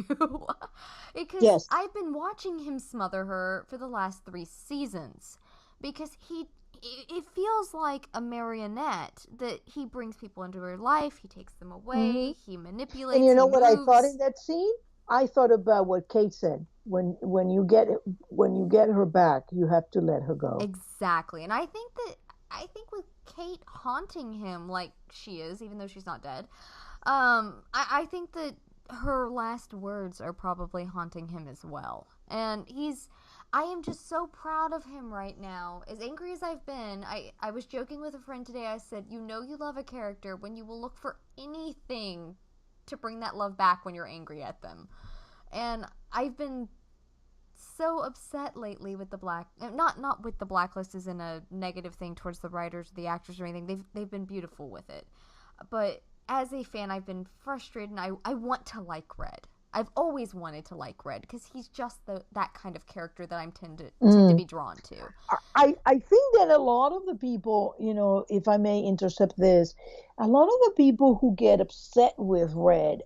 Because I've been watching him smother her for the last 3 seasons. Because it feels like a marionette that he brings people into her life, he takes them away, he manipulates. And you know what I thought in that scene? I thought about what Kate said. When you get her back, you have to let her go. Exactly. And I think with Kate haunting him like she is, even though she's not dead, I think that her last words are probably haunting him as well. And I am just so proud of him right now. As angry as I've been, I was joking with a friend today. I said, you know you love a character when you will look for anything to bring that love back when you're angry at them. And I've been so upset lately with not with the Blacklist as in a negative thing towards the writers or the actors or anything. They've been beautiful with it. But as a fan, I've been frustrated, and I want to like Red. I've always wanted to like Red because he's just that kind of character that I'm tend to be drawn to. I think that a lot of the people, if I may intercept this, a lot of the people who get upset with Red,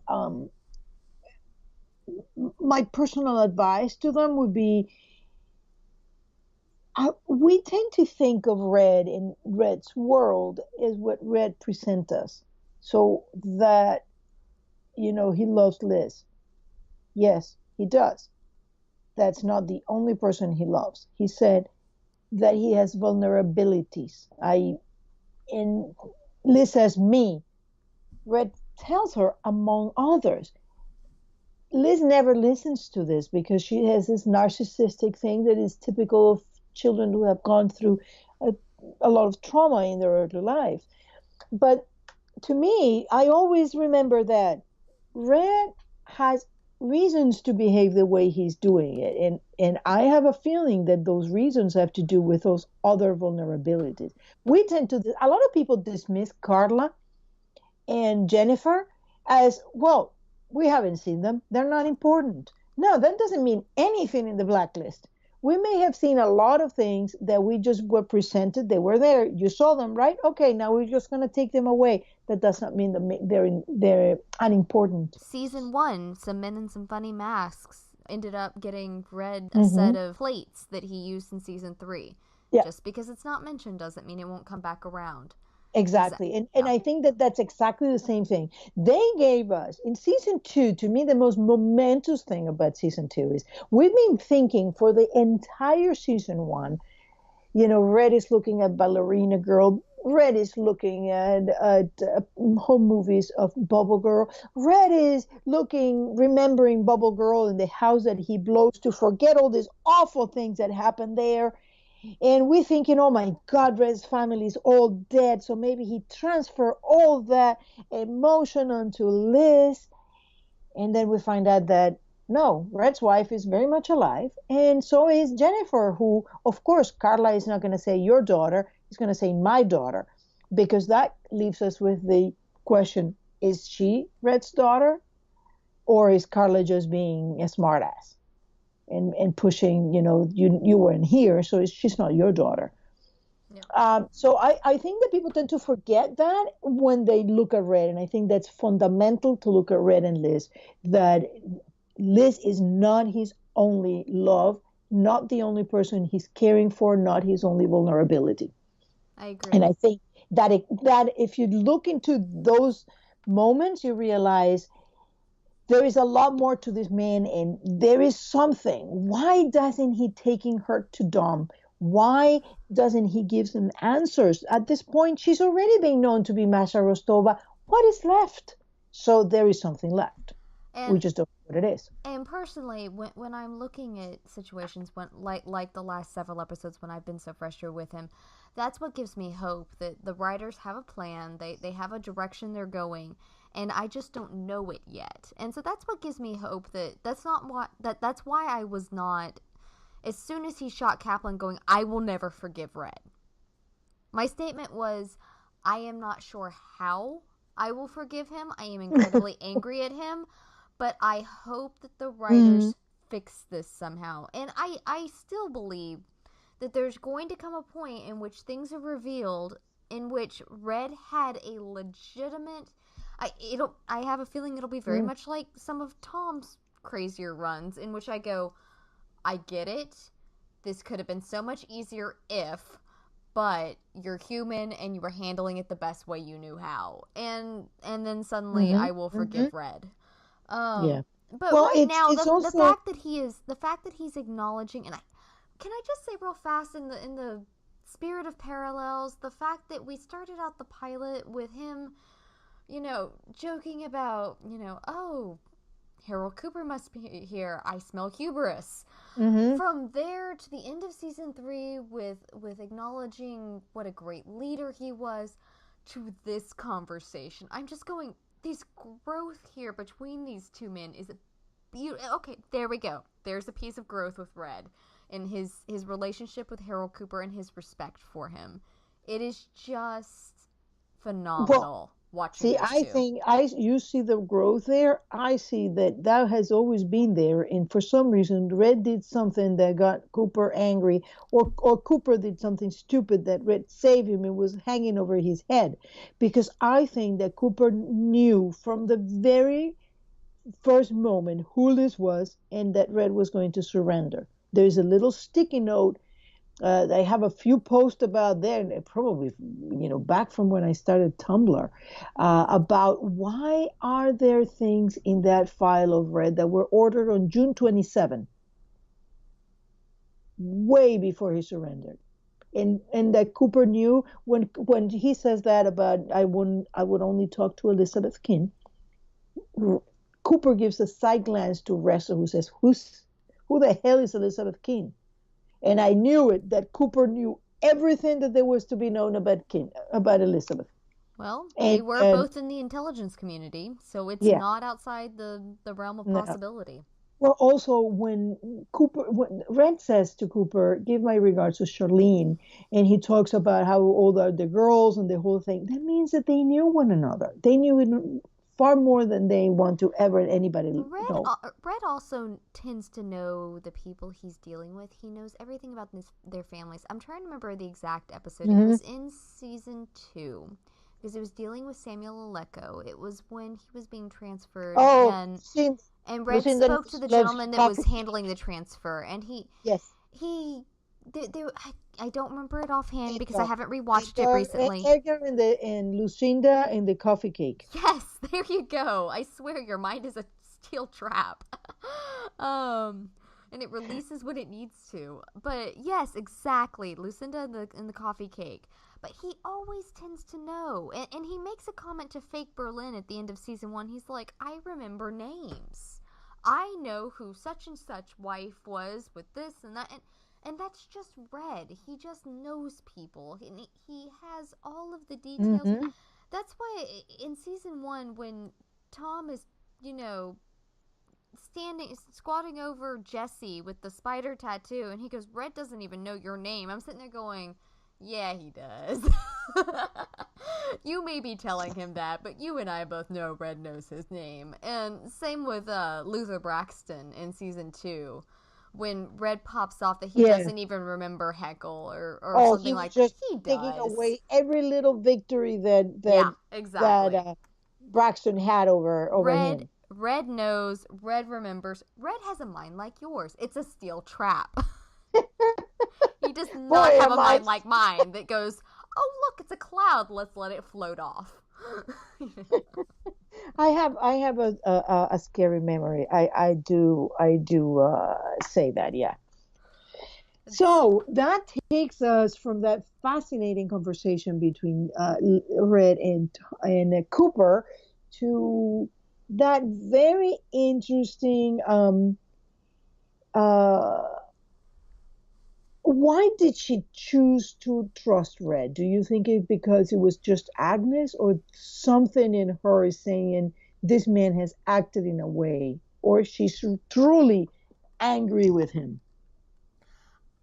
my personal advice to them would be, we tend to think of Red in Red's world as what Red presents us. So that, he loves Liz. Yes, he does. That's not the only person he loves. He said that he has vulnerabilities. And Liz says me. Red tells her, among others. Liz never listens to this because she has this narcissistic thing that is typical of children who have gone through a lot of trauma in their early life. But to me, I always remember that Red has reasons to behave the way he's doing it. And I have a feeling that those reasons have to do with those other vulnerabilities. A lot of people dismiss Carla and Jennifer as, well, we haven't seen them. They're not important. No, that doesn't mean anything in the Blacklist. We may have seen a lot of things that we just were presented. They were there. You saw them, right? Okay, now we're just going to take them away. That does not mean they're unimportant. Season 1, some men in some funny masks ended up getting Red a set of plates that he used in season 3. Yeah. Just because it's not mentioned doesn't mean it won't come back around. Exactly. And I think that that's exactly the same thing. They gave us, in season 2, to me, the most momentous thing about season 2 is we've been thinking for the entire season 1, Red is looking at Ballerina Girl. Red is looking at home movies of Bubble Girl. Red is remembering Bubble Girl in the house that he blows to forget all these awful things that happened there. And we're thinking, oh my God, Red's family is all dead. So maybe he transferred all that emotion onto Liz. And then we find out that no, Red's wife is very much alive. And so is Jennifer, who, of course, Carla is not going to say your daughter. He's going to say my daughter. Because that leaves us with the question, is she Red's daughter? Or is Carla just being a smartass? And pushing, you weren't here, so she's not your daughter. Yeah. So I think that people tend to forget that when they look at Red, and I think that's fundamental to look at Red and Liz, that Liz is not his only love, not the only person he's caring for, not his only vulnerability. I agree. And I think that if you look into those moments, you realize there is a lot more to this man, and there is something. Why doesn't he taking her to Dom? Why doesn't he give them answers? At this point, she's already been known to be Masha Rostova. What is left? So there is something left. And we just don't know what it is. And personally, when I'm looking at situations like the last several episodes when I've been so frustrated with him, that's what gives me hope that the writers have a plan. They have a direction they're going. And I just don't know it yet. And so that's what gives me hope that's why I was not, as soon as he shot Kaplan, going, I will never forgive Red. My statement was, I am not sure how I will forgive him. I am incredibly angry at him, but I hope that the writers fix this somehow. And I still believe that there's going to come a point in which things are revealed in which Red had a legitimate... I have a feeling it'll be very much like some of Tom's crazier runs, in which I go, I get it. This could have been so much easier if, but you're human and you were handling it the best way you knew how. And then suddenly I will forgive Red. Yeah. But right now, the fact that he's acknowledging, and can I just say real fast in the spirit of parallels, the fact that we started out the pilot with him, joking about, oh, Harold Cooper must be here. I smell hubris. Mm-hmm. From there to the end of season 3 with acknowledging what a great leader he was to this conversation. I'm just going, this growth here between these two men is beautiful. Okay, there we go. There's a piece of growth with Red and his relationship with Harold Cooper and his respect for him. It is just phenomenal. Watching See, those I two. think you see the growth there. I see that has always been there, and for some reason, Red did something that got Cooper angry, or Cooper did something stupid that Red saved him and was hanging over his head, because I think that Cooper knew from the very first moment who Liz was and that Red was going to surrender. There's a little sticky note. I have a few posts about there, probably back from when I started Tumblr, about why are there things in that file of Red that were ordered on June 27, way before he surrendered, and that Cooper knew when he says that about I would only talk to Elizabeth King. Cooper gives a side glance to Ressa, who says, who the hell is Elizabeth King? And I knew it, that Cooper knew everything that there was to be known about Elizabeth. Well, they were both in the intelligence community, so it's not outside the realm of possibility. Well, also when Red says to Cooper, give my regards to Charlene, and he talks about how old are the girls and the whole thing, that means that they knew one another. They knew it far more than they want to ever anybody know. Red also tends to know the people he's dealing with. He knows everything about their families. I'm trying to remember the exact episode. Mm-hmm. It was in season 2 because it was dealing with Samuel Aleko. It was when he was being transferred. And Red spoke to the gentleman that was handling the transfer, and I don't remember it offhand because I haven't rewatched it recently. Edgar and Lucinda in the coffee cake. Yes, there you go. I swear your mind is a steel trap. And it releases when it needs to. But yes, exactly. Lucinda in the coffee cake. But he always tends to know. And he makes a comment to Fake Berlin at the end of season 1. He's like, I remember names. I know who such and such wife was with this and that. And that's just Red. He just knows people. And he has all of the details. Mm-hmm. That's why in season 1, when Tom is, squatting over Jesse with the spider tattoo, and he goes, Red doesn't even know your name. I'm sitting there going, yeah, he does. You may be telling him that, but you and I both know Red knows his name. And same with Luther Braxton in season 2. When Red pops off that he doesn't even remember Heckle or something like that. He does. Taking away every little victory that Braxton had over him. Red knows, Red remembers. Red has a mind like yours. It's a steel trap. He does not have a mind like mine that goes, oh, look, it's a cloud. Let's let it float off. I have a scary memory. I do say that, yeah. So that takes us from that fascinating conversation between Red and Cooper to that very interesting. Why did she choose to trust Red? Do you think it because it was just Agnes, or something in her is saying this man has acted in a way, or she's truly angry with him?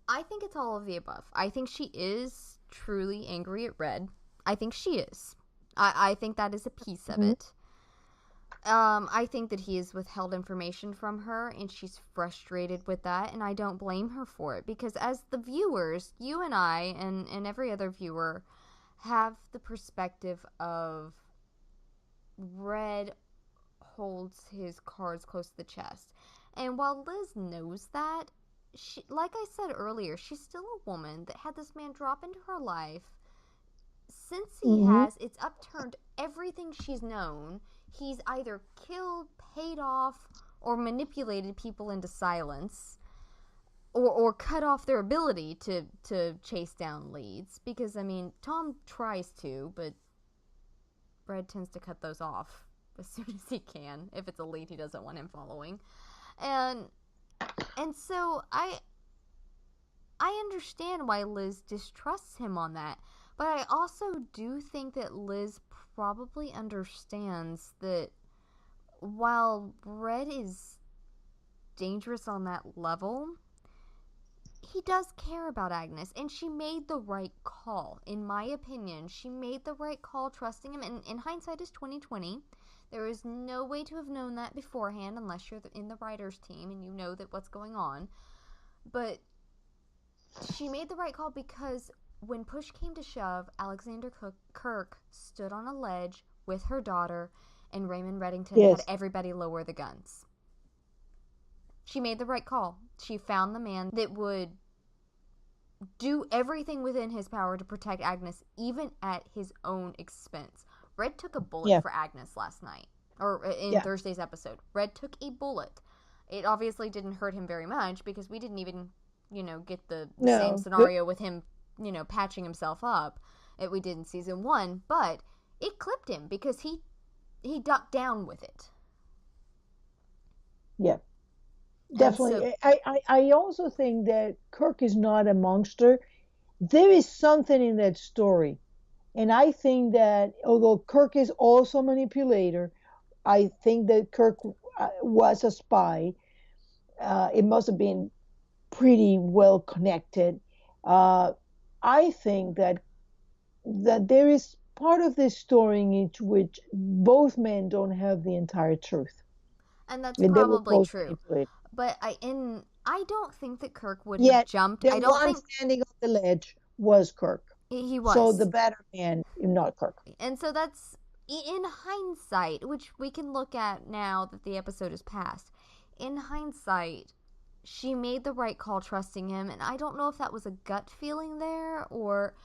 I think it's all of the above. I think she is truly angry at Red. I think she is. I think that is a piece of it. I think that he has withheld information from her, and she's frustrated with that, and I don't blame her for it, because as the viewers, you and I, and every other viewer, have the perspective of Red holds his cards close to the chest. And while Liz knows that, she, like I said earlier, she's still a woman that had this man drop into her life. Since he has, it's upturned everything she's known. He's either killed, paid off, or manipulated people into silence, or cut off their ability to chase down leads. Because, I mean, Tom tries to, but Red tends to cut those off as soon as he can if it's a lead he doesn't want him following. And so I understand why Liz distrusts him on that, but I also do think that Liz probably understands that while Red is dangerous on that level, he does care about Agnes, and she made the right call. In my opinion, she made the right call trusting him, and in hindsight is 2020. There is no way to have known that beforehand unless you're in the writer's team and you know that what's going on. But she made the right call because when push came to shove, Alexander Kirk stood on a ledge with her daughter, and Raymond Reddington had everybody lower the guns. She made the right call. She found the man that would do everything within his power to protect Agnes, even at his own expense. Red took a bullet for Agnes last night, or in Thursday's episode. Red took a bullet. It obviously didn't hurt him very much because we didn't even, get the same scenario with him, patching himself up that we did in season 1. But it clipped him because he ducked down with it. Yeah. Definitely. So, I also think that Kirk is not a monster. There is something in that story. And I think that although Kirk is also a manipulator, I think that Kirk was a spy. It must have been pretty well connected. I think that there is part of this story in which both men don't have the entire truth. And that's probably true. But I don't think that Kirk would have jumped. I don't think standing on the ledge was Kirk. He was. So the better man, not Kirk. And so that's in hindsight, which we can look at now that the episode is past. In hindsight, she made the right call trusting him, and I don't know if that was a gut feeling there or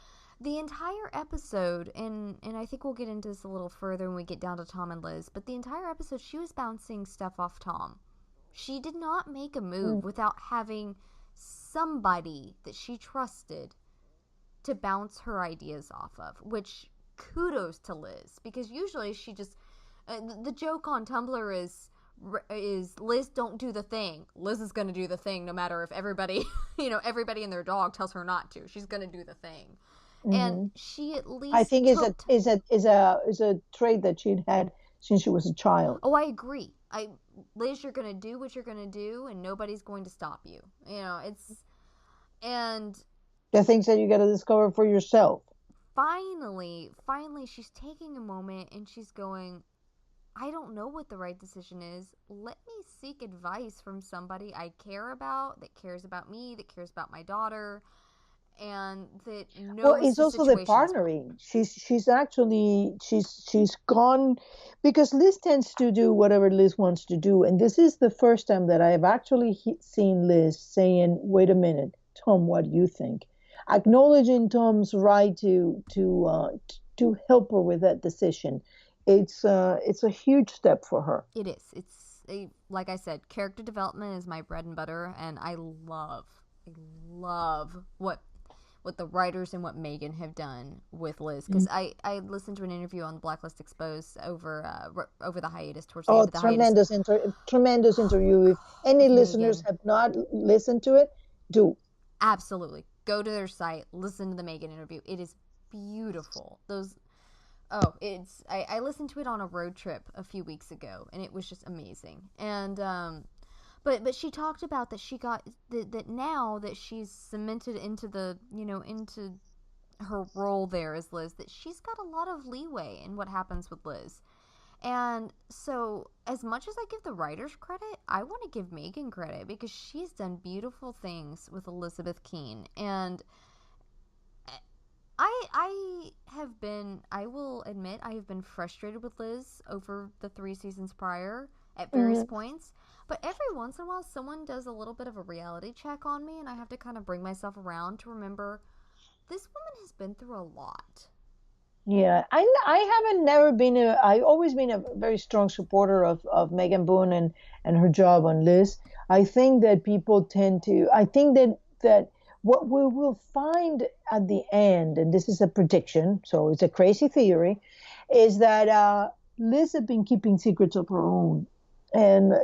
the entire episode, and I think we'll get into this a little further when we get down to Tom and Liz, but the entire episode she was bouncing stuff off Tom. She did not make a move without having somebody that she trusted to bounce her ideas off of, which kudos to Liz, because usually she just the joke on Tumblr is Liz don't do the thing. Liz is going to do the thing no matter if everybody, everybody and their dog tells her not to. She's going to do the thing. Mm-hmm. And she at least I think is a trait that she'd had since she was a child. Oh, I agree. Liz, you're going to do what you're going to do, and nobody's going to stop you. And the things that you got to discover for yourself. Finally, she's taking a moment and she's going, I don't know what the right decision is. Let me seek advice from somebody I care about, that cares about me, that cares about my daughter, and that knows. Well, it's also the partnering. She's gone because Liz tends to do whatever Liz wants to do, and this is the first time that I have actually seen Liz saying, "Wait a minute, Tom, what do you think?" Acknowledging Tom's right to help her with that decision. It's a huge step for her. It is. Like I said, character development is my bread and butter, and I love what the writers and what Megan have done with Liz, because I listened to an interview on Blacklist Exposed over the hiatus towards the end of the hiatus. Tremendous interview. If any listeners have not listened to it, do. Absolutely. Go to their site, listen to the Megan interview. It is beautiful. I listened to it on a road trip a few weeks ago, and it was just amazing. And but she talked about that she got that now that she's cemented into into her role there as Liz, that she's got a lot of leeway in what happens with Liz. And so, as much as I give the writers credit, I want to give Megan credit because she's done beautiful things with Elizabeth Keene. And I will admit, I have been frustrated with Liz over the 3 seasons prior at various points. But every once in a while, someone does a little bit of a reality check on me, and I have to kind of bring myself around to remember this woman has been through a lot. Yeah, I've always been a very strong supporter of Megan Boone and her job on Liz. I think that people I think that what we will find at the end, and this is a prediction, so it's a crazy theory, is that Liz had been keeping secrets of her own, and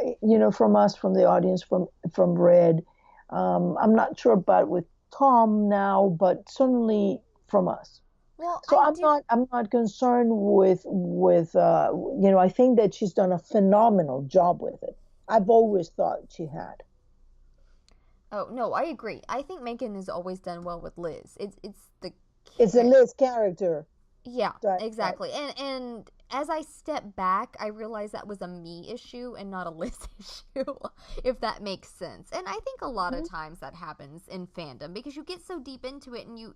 from us, from the audience, from Red. I'm not sure about with Tom now, but certainly from us. Well, So I'm not concerned with I think that she's done a phenomenal job with it. I've always thought she had. Oh no, I agree. I think Megan has always done well with Liz. It's the It's a Liz character. yeah, Right. exactly. And as I step back, I realize that was a me issue and not a Liz issue, if that makes sense. And I think a lot of Mhm. times that happens in fandom because you get so deep into it and you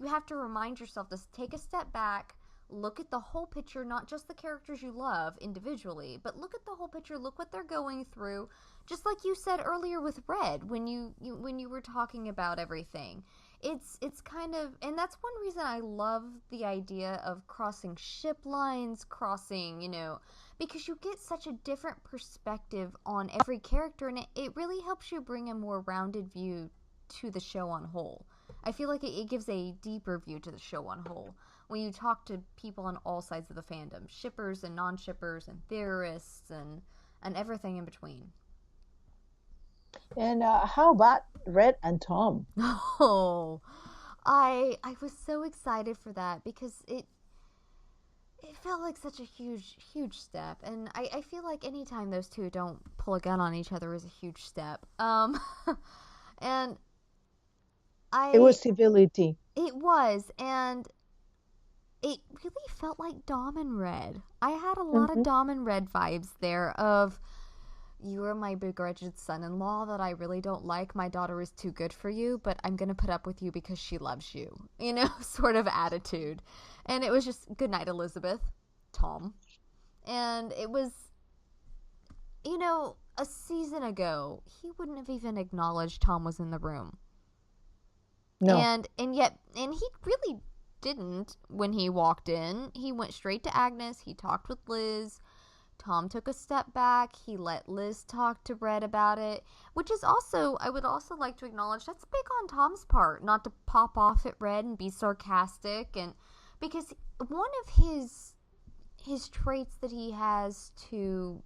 have to remind yourself to take a step back, look at the whole picture, not just the characters you love individually, but look at the whole picture, look what they're going through. Just like you said earlier with Red when you were talking about everything, it's kind of, and that's one reason I love the idea of crossing ship lines, crossing, because you get such a different perspective on every character, and it really helps you bring a more rounded view to the show on whole. I feel like it gives a deeper view to the show on whole when you talk to people on all sides of the fandom, shippers and non-shippers and theorists and everything in between. And how about Red and Tom? Oh, I was so excited for that because it felt like such a huge step, and I feel like anytime those two don't pull a gun on each other is a huge step. And It I was civility. it was, and it really felt like Dom and Red. I had a lot of Hmm. Dom and Red vibes there of you are my begrudged son-in-law that I really don't like. My daughter is too good for you, but I'm going to put up with you because she loves you. Sort of attitude. And it was just good night, Elizabeth, Tom. And it was, a season ago, he wouldn't have even acknowledged Tom was in the room. No. And he really didn't when he walked in. He went straight to Agnes. He talked with Liz. Tom took a step back. He let Liz talk to Red about it, which is also, I would also like to acknowledge, that's big on Tom's part, not to pop off at Red and be sarcastic, and because one of his traits that he has to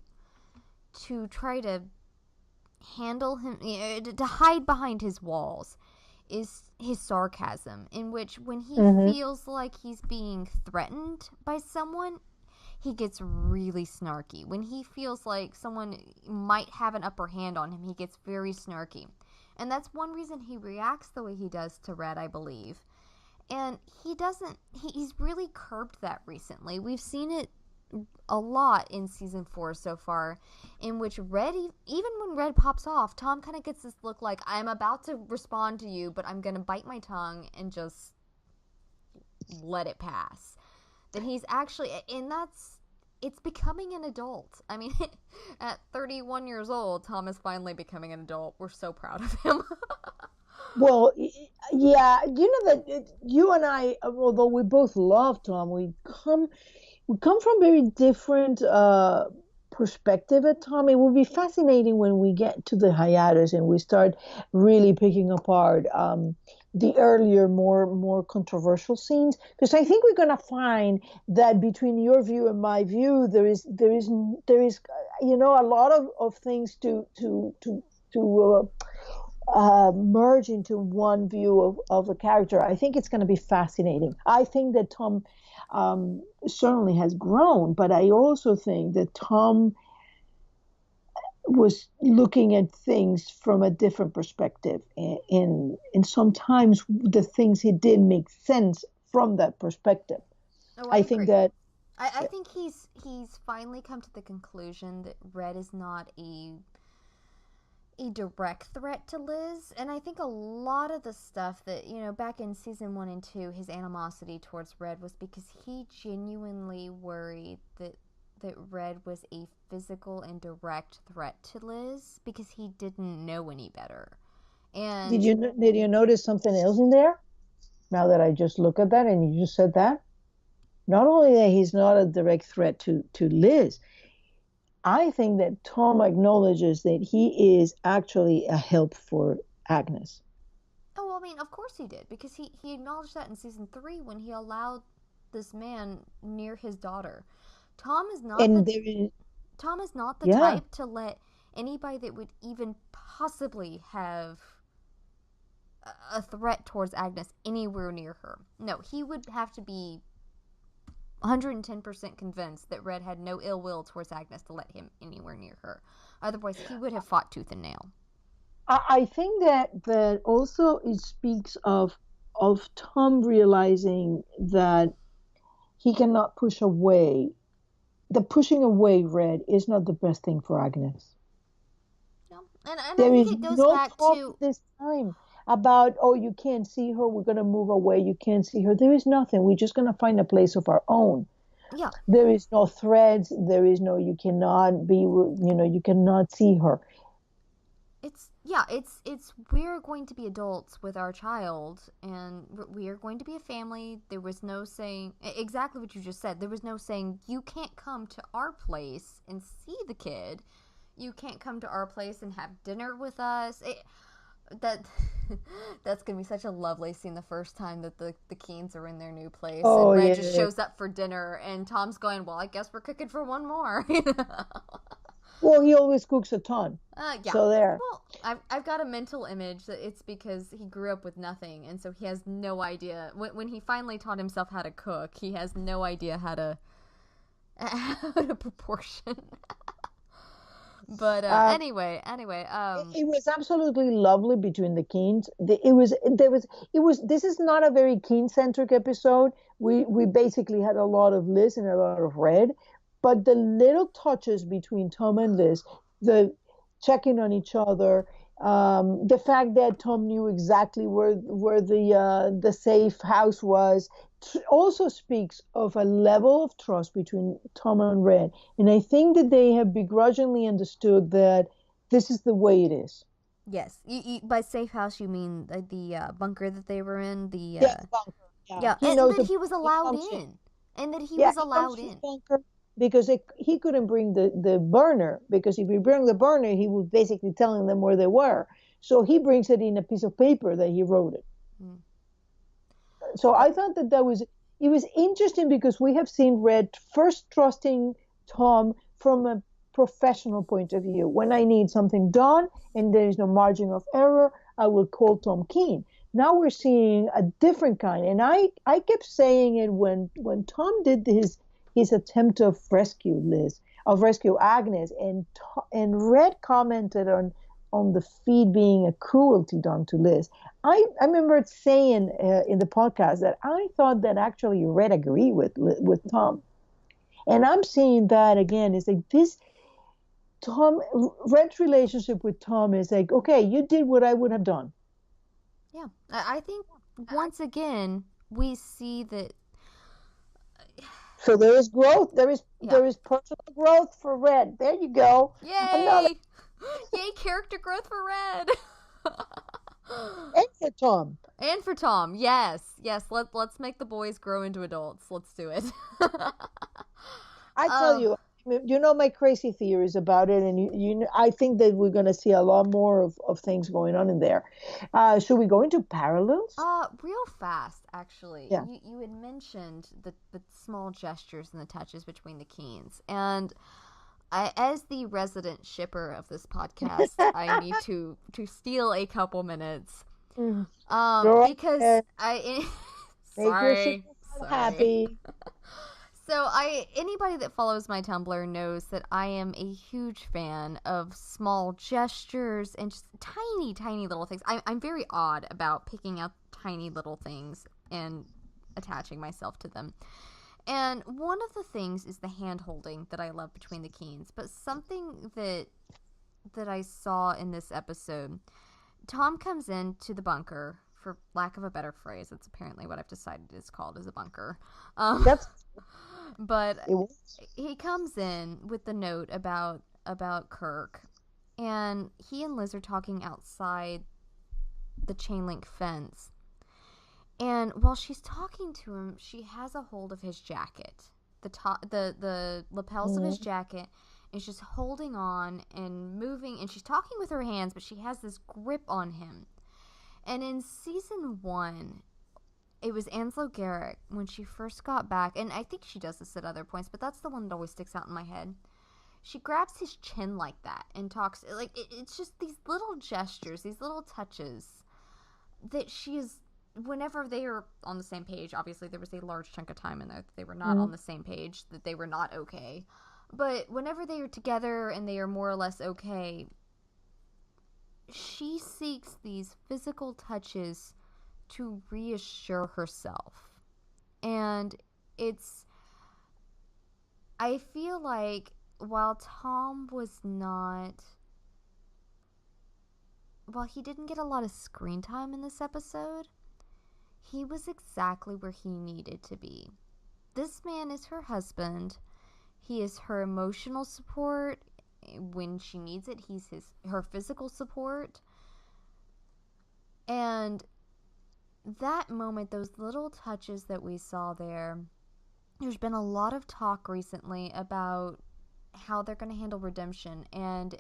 try to handle him, to hide behind his walls, is his sarcasm, in which when he Hmm. feels like he's being threatened by someone, he gets really snarky. When he feels like someone might have an upper hand on him, he gets very snarky. And that's one reason he reacts the way he does to Red, I believe. And he's really curbed that recently. We've seen it a lot in season 4 so far, in which Red, even when Red pops off, Tom kind of gets this look like, I'm about to respond to you, but I'm going to bite my tongue and just let it pass. That he's actually, and it's becoming an adult. I mean, at 31 years old, Tom is finally becoming an adult. We're so proud of him. Well, yeah, that you and I, although we both love Tom, we come from very different perspective at Tom. It will be fascinating when we get to the hiatus and we start really picking apart the earlier, more controversial scenes, because I think we're going to find that between your view and my view, there is a lot of things to merge into one view of the character. I think it's going to be fascinating. I think that Tom certainly has grown, but I also think that Tom was looking at things from a different perspective, and sometimes the things he did make sense from that perspective. Oh, I I think agree. that I think he's finally come to the conclusion that Red is not a direct threat to Liz, and I think a lot of the stuff that, back in season 1 and 2, his animosity towards Red was because he genuinely worried that Red was a physical and direct threat to Liz because he didn't know any better. did And you notice something else in there? Now that I just look at that and you just said that, not only that he's not a direct threat to Liz, I think that Tom acknowledges that he is actually a help for Agnes. oh, well, I mean, of course he did because he acknowledged that in season 3 when he allowed this man near his daughter. Tom is not And the there is, Tom is not the yeah, type to let anybody that would even possibly have a threat towards Agnes anywhere near her. No, he would have to be 110% convinced that Red had no ill will towards Agnes to let him anywhere near her. Otherwise, he would have fought tooth and nail. I think that also it speaks of Tom realizing that he cannot push away. The pushing away Red is not the best thing for Agnes. Yeah. And I There think is it goes no back talk to... this time about, oh, you can't see her, we're going to move away, you can't see her. There is nothing. We're just going to find a place of our own. Yeah. There is no threads. There is no, you cannot be, you cannot see her. It's we're going to be adults with our child, and we are going to be a family. There was no saying exactly what you just said. There was no saying you can't come to our place and see the kid. You can't come to our place and have dinner with us. That's gonna be such a lovely scene the first time that the Keens are in their new place, and Oh, Red yeah. just shows up for dinner, and Tom's going, well, I guess we're cooking for one more. Well, he always cooks a ton. Yeah. So there. Well, I've got a mental image that it's because he grew up with nothing, and so he has no idea. When he finally taught himself how to cook, he has no idea how to proportion. But anyway, it was absolutely lovely between the Keens. This is not a very Keen centric episode. We basically had a lot of Liz and a lot of Red, but the little touches between Tom and Liz, the checking on each other, the fact that Tom knew exactly where the safe house was, also speaks of a level of trust between Tom and Red. And I think that they have begrudgingly understood that this is the way it is. yes. By safe house, you mean the bunker that they were in? Yeah, the bunker. Yeah, Yeah, he and knows that the he was he allowed comes to, in, and that he yeah, was he comes allowed to the in. bunker because he couldn't bring the burner, because if he bring the burner, he was basically telling them where they were. So he brings it in a piece of paper that he wrote it. Mm. So I thought that it was interesting because we have seen Red first trusting Tom from a professional point of view. When I need something done and there is no margin of error, I will call Tom Keen. Now we're seeing a different kind, and I kept saying it when Tom did his attempt of rescue Agnes, and Red commented on the feed being a cruelty done to Liz. I remember saying in the podcast that I thought that actually Red agreed with Tom, and I'm seeing that again. It's like this Tom Red's relationship with Tom is like, okay, you did what I would have done. Yeah, I think once again we see that. So there is growth. There Yeah. is personal growth for Red. There you go. Another. Yay! Yay, character growth for Red. And for Tom. And for Tom, yes. Let's make the boys grow into adults. Let's do it. I tell you, my crazy theories about it, and I think that we're going to see a lot more of things going on in there. Should we go into parallels? Real fast, actually. Yeah. You had mentioned the small gestures and the touches between the Keens, and as the resident shipper of this podcast, I need to steal a couple minutes. Because sorry. Happy. So anybody that follows my Tumblr knows that I am a huge fan of small gestures and just tiny, tiny little things. I'm very odd about picking out tiny little things and attaching myself to them. And one of the things is the hand holding that I love between the Keens. But something that I saw in this episode, Tom comes into the bunker, for lack of a better phrase. That's apparently what I've decided it's called, is a bunker. That's. But he comes in with the note about Kirk, and he and Liz are talking outside the chain link fence. And while she's talking to him, she has a hold of his jacket, the lapels of his jacket, and she's holding on and moving, and she's talking with her hands, but she has this grip on him. And in season 1, it was Anslo Garrick when she first got back, and I think she does this at other points, but that's the one that always sticks out in my head. She grabs his chin like that and talks, like, it's just these little gestures, these little touches that she is, whenever they are on the same page, obviously there was a large chunk of time in there that they were not on the same page, that they were not okay. But whenever they are together and they are more or less okay, she seeks these physical touches to reassure herself. And I feel like while Tom was not, while he didn't get a lot of screen time in this episode, he was exactly where he needed to be. This man is her husband. He is her emotional support when she needs it. He's her physical support. And that moment, those little touches that we saw there, there's been a lot of talk recently about how they're going to handle redemption. And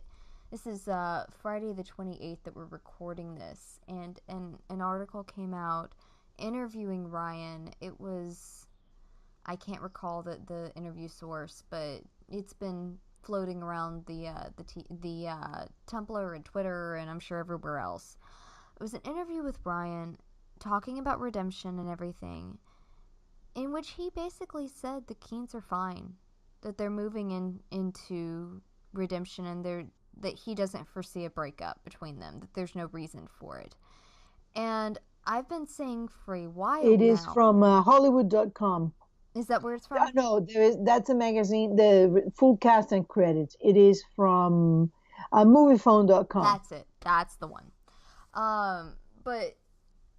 this is Friday the 28th that we're recording this. And an article came out interviewing Ryan. It was, I can't recall the interview source, but it's been floating around the Tumblr and Twitter and I'm sure everywhere else. It was an interview with Ryan talking about redemption and everything, in which he basically said the Keens are fine, that they're moving into redemption, and that he doesn't foresee a breakup between them, that there's no reason for it. And I've been saying for a while now. It is from Hollywood.com. Is that where it's from? No, that's a magazine, the full cast and credits. It is from Moviephone.com. That's it. That's the one.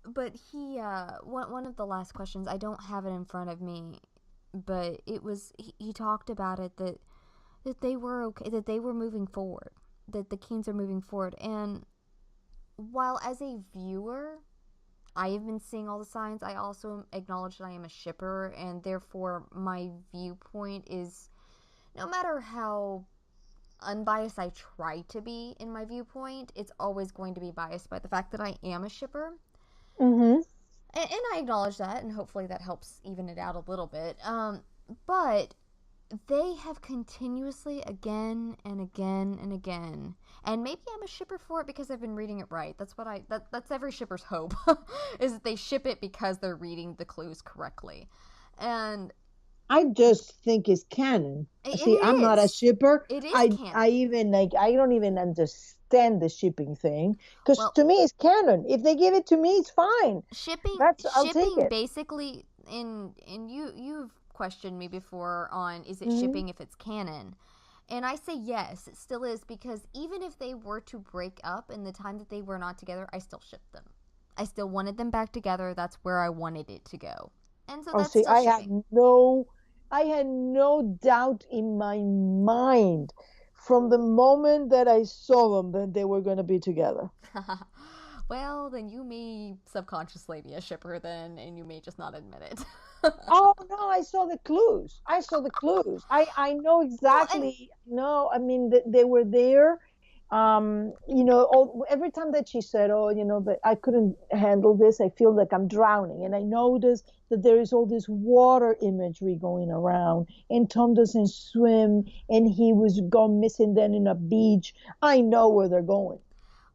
But he, one of the last questions, I don't have it in front of me, but it was, he talked about it, that they were okay, that they were moving forward, that the Keens are moving forward. And while as a viewer, I have been seeing all the signs, I also acknowledge that I am a shipper, and therefore my viewpoint is, no matter how unbiased I try to be in my viewpoint, it's always going to be biased by the fact that I am a shipper. Mm-hmm. And I acknowledge that, and hopefully that helps even it out a little bit. But they have continuously, again and again and again, and maybe I'm a shipper for it because I've been reading it right. That's what that's every shipper's hope, is that they ship it because they're reading the clues correctly. And I just think it's canon. See, I'm not a shipper. It is canon. I even I don't even understand the shipping thing, because to me it's canon. If they give it to me, it's fine. I'll take it. Basically, and you've questioned me before on, is it shipping if it's canon? And I say yes, it still is, because even if they were to break up in the time that they were not together, I still shipped them. I still wanted them back together. That's where I wanted it to go. And so that's still shipping. I had no doubt in my mind from the moment that I saw them that they were going to be together. Well, then you may subconsciously be a shipper then, and you may just not admit it. Oh, no, I saw the clues. I know exactly. No, I mean, they were there. Every time that she said, but I couldn't handle this, I feel like I'm drowning. And I noticed that there is all this water imagery going around, and Tom doesn't swim, and he was gone missing then in a beach. I know where they're going.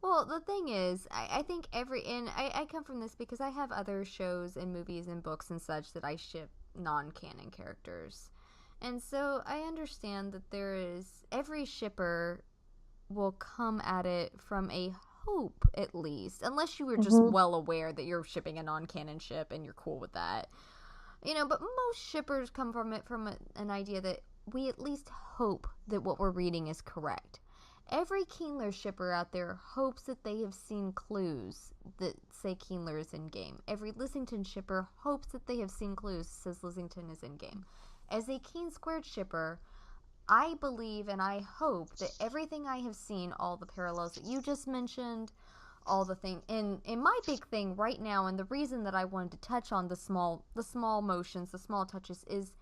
Well, the thing is, I think I come from this because I have other shows and movies and books and such that I ship non-canon characters. And so I understand that every shipper will come at it from a hope, at least, unless you were just well aware that you're shipping a non-canon ship and you're cool with that. But most shippers come from it from an idea that we at least hope that what we're reading is correct. Every Keenler shipper out there hopes that they have seen clues that say Keenler is in-game. Every Lissington shipper hopes that they have seen clues that says Lissington is in-game. As a Keen Squared shipper, I believe and I hope that everything I have seen, all the parallels that you just mentioned, all the thing, and my big thing right now, and the reason that I wanted to touch on the small motions, the small touches, is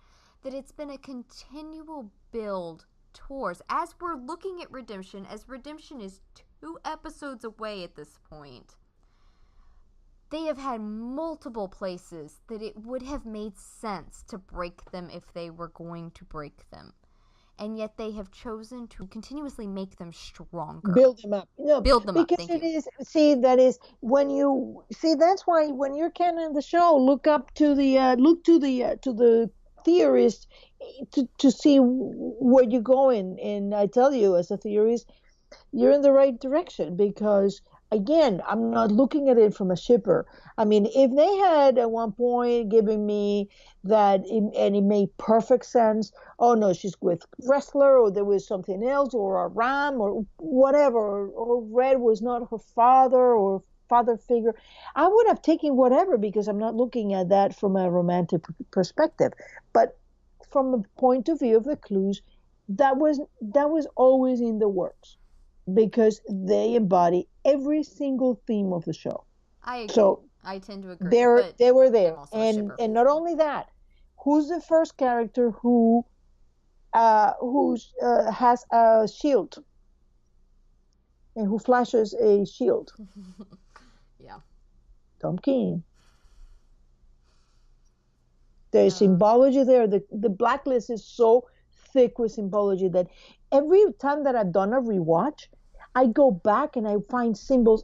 that it's been a continual build towards, as we're looking at redemption, as redemption is 2 episodes away at this point, they have had multiple places that it would have made sense to break them if they were going to break them. And yet they have chosen to continuously make them stronger. Build them up. No, Build them because up. Thank you. see, that is when you see, that's why when you're canning the show, look to the theorist to see where you're going. And I tell you, as a theorist, you're in the right direction, because again, I'm not looking at it from a shipper. I mean, if they had at one point given me that and it made perfect sense, oh no, she's with wrestler, or there was something else, or Aram, or whatever, or Red was not her father or father figure, I would have taken whatever, because I'm not looking at that from a romantic perspective. But from the point of view of the clues, that was always in the works, because they embody every single theme of the show. I agree. So I tend to agree. they were there, I'm also a shipper. and not only that, who's the first character who has a shield and who flashes a shield? Yeah. Tom King. There's symbology there. The Blacklist is so thick with symbology that every time that I've done a rewatch, I go back and I find symbols.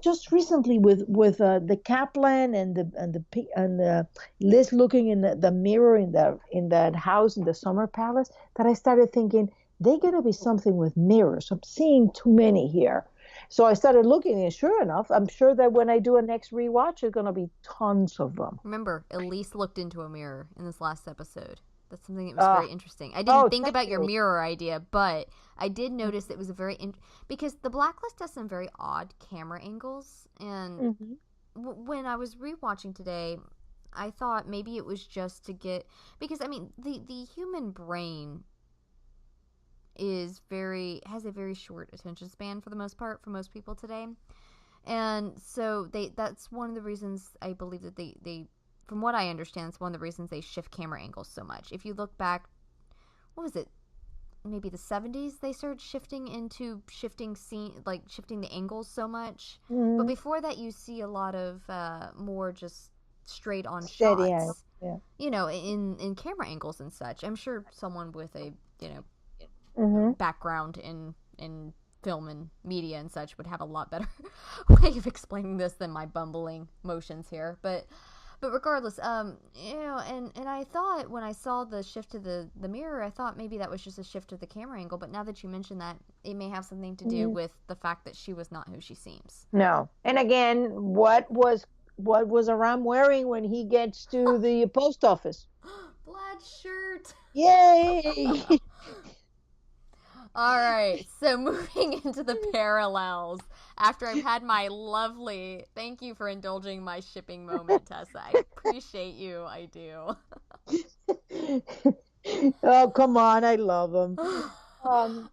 Just recently with the Kaplan and the Liz looking in the mirror in that house in the summer palace, that I started thinking they gotta be something with mirrors. I'm seeing too many here. So I started looking, and sure enough, I'm sure that when I do a next rewatch, there's going to be tons of them. Remember, Elise looked into a mirror in this last episode. That's something that was very interesting. I didn't think about your mirror idea, but I did notice it was a very... because the Blacklist has some very odd camera angles, and when I was rewatching today, I thought maybe it was just to get... because, I mean, the human brain has a very short attention span for the most part for most people today, and so that's one of the reasons I believe that they from what I understand, it's one of the reasons they shift camera angles so much. If you look back, what was it, maybe the 70s, they started shifting the angles so much, but before that you see a lot of more just straight on shots, you know, in camera angles and such. I'm sure someone with a background in film and media and such would have a lot better way of explaining this than my bumbling motions here. But regardless, and I thought when I saw the shift to the mirror, I thought maybe that was just a shift of the camera angle. But now that you mention that, it may have something to do with the fact that she was not who she seems. No. And again, what was Aram wearing when he gets to the post office? Plaid shirt. Yay! All right, so moving into the parallels, after I've had my lovely, thank you for indulging my shipping moment, Tessa. I appreciate you, I do. Oh, come on, I love them.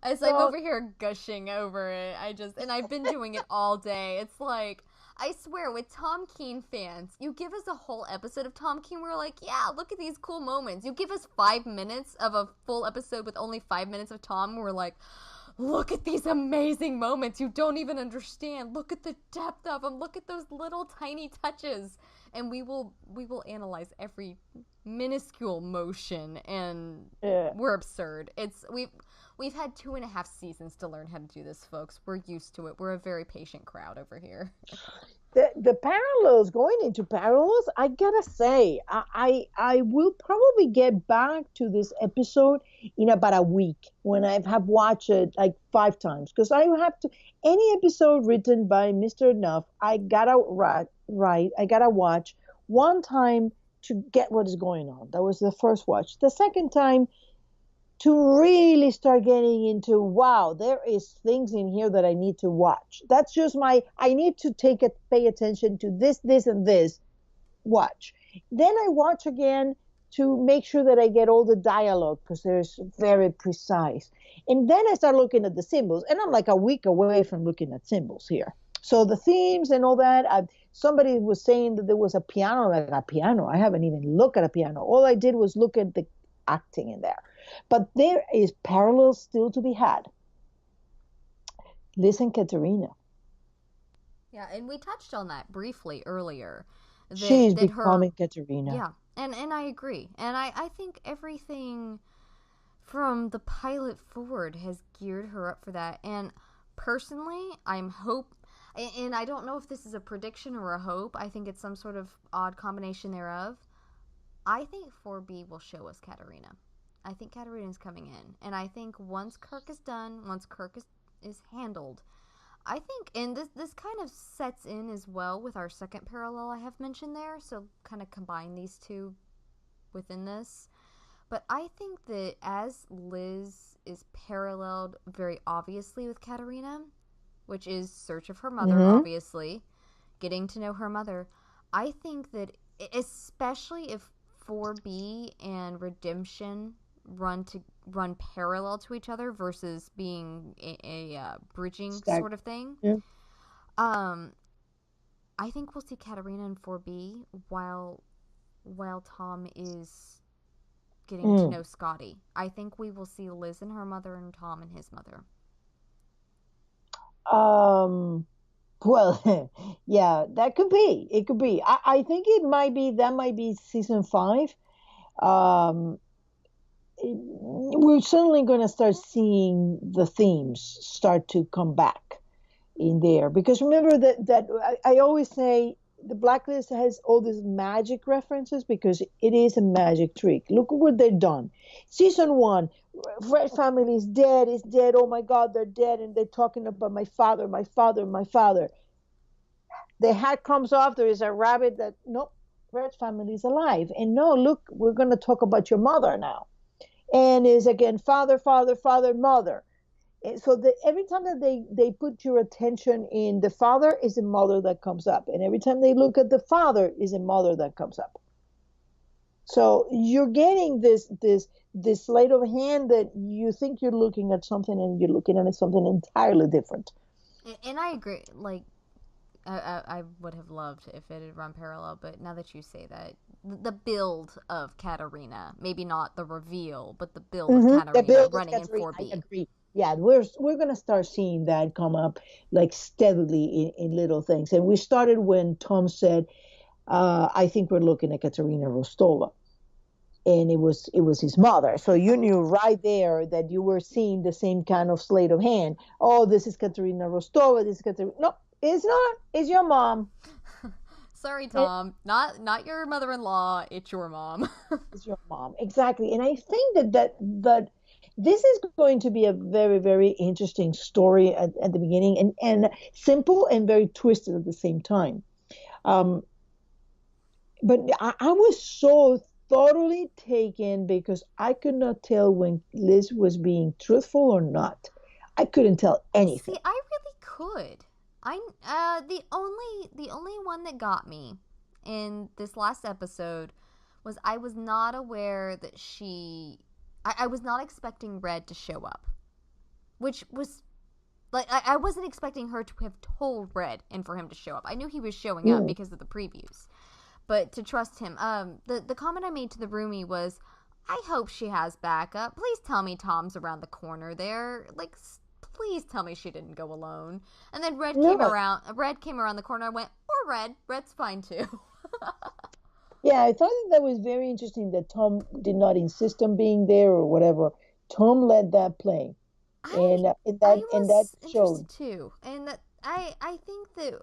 As I'm over here gushing over it, and I've been doing it all day. It's like, I swear, with Tom Keen fans, you give us a whole episode of Tom Keen, we're like, yeah, look at these cool moments. You give us 5 minutes of a full episode with only 5 minutes of Tom, we're like, look at these amazing moments. You don't even understand. Look at the depth of them. Look at those little tiny touches. And we will analyze every minuscule motion, and we're absurd. We've had 2.5 seasons to learn how to do this, folks. We're used to it. We're a very patient crowd over here. The parallels, going into parallels, I gotta say, I will probably get back to this episode in about a week when I have watched it like 5 times, because I have to, any episode written by Mr. Enough, I gotta I gotta watch one time to get what is going on. That was the first watch. The second time, to really start getting into, wow, there is things in here that I need to watch. That's just I need to pay attention to this, and this, watch. Then I watch again to make sure that I get all the dialogue, because there's very precise. And then I start looking at the symbols, and I'm like a week away from looking at symbols here. So the themes and all that, somebody was saying that there was a piano, like a piano. I haven't even looked at a piano. All I did was look at the acting in there. But there is parallels still to be had. Liz and Katarina. Yeah, and we touched on that briefly earlier. She's That her, becoming Katerina. yeah, and I agree. And I think everything from the pilot forward has geared her up for that. And personally, and I don't know if this is a prediction or a hope. I think it's some sort of odd combination thereof. I think 4B will show us Katarina. I think Katarina's coming in. And I think once Kirk is done, once Kirk is handled, I think, and this kind of sets in as well with our second parallel I have mentioned there, so kind of combine these two within this. But I think that as Liz is paralleled very obviously with Katarina, which is search of her mother, Mm-hmm. obviously, getting to know her mother, I think that especially if 4B and Redemption run parallel to each other versus being a bridging Stack. sort of thing. Yeah. I think we'll see Katarina and 4B while Tom is getting to know Scotty. I think we will see Liz and her mother and Tom and his mother. Well, yeah, that could be. It could be. I think that might be season 5. Um, we're certainly going to start seeing the themes start to come back in there, because remember that I always say the Blacklist has all these magic references because it is a magic trick. Look at what they've done. Season 1, Fred family is dead. Oh my God, they're dead, and they're talking about my father. The hat comes off. There is a rabbit that, nope, Fred's family is alive. And no, look, we're going to talk about your mother now. And is again father, mother. And so every time that they put your attention in the father, is a mother that comes up, and every time they look at the father, is a mother that comes up. So you're getting this sleight of hand that you think you're looking at something and you're looking at something entirely different. And I agree. Like, I would have loved if it had run parallel, but now that you say that, the build of Katarina, maybe not the reveal, but the build of Katarina running in 4B. I agree. Yeah, we're gonna start seeing that come up like steadily in little things. And we started when Tom said, "I think we're looking at Katerina Rostova," and it was his mother. So you knew right there that you were seeing the same kind of sleight of hand. Oh, this is Katerina Rostova. This is Katerina. No, it's not. It's your mom. Sorry, Tom. Not your mother-in-law. It's your mom. It's your mom. Exactly. And I think that this is going to be a very, very interesting story at the beginning, and simple and very twisted at the same time. But I was so thoroughly taken because I could not tell when Liz was being truthful or not. I couldn't tell anything. See, I really could. The only one that got me in this last episode was I was not aware that I was not expecting Red to show up, which was like I wasn't expecting her to have told Red and for him to show up. I knew he was showing up because of the previews, but to trust him. The comment I made to the roomie was, I hope she has backup. Please tell me Tom's around the corner there. Like, please tell me she didn't go alone. And then Red came around the corner. I went, or Red's fine too. Yeah, I thought that was very interesting that Tom did not insist on being there or whatever. Tom let that play, and that showed too. And that I think that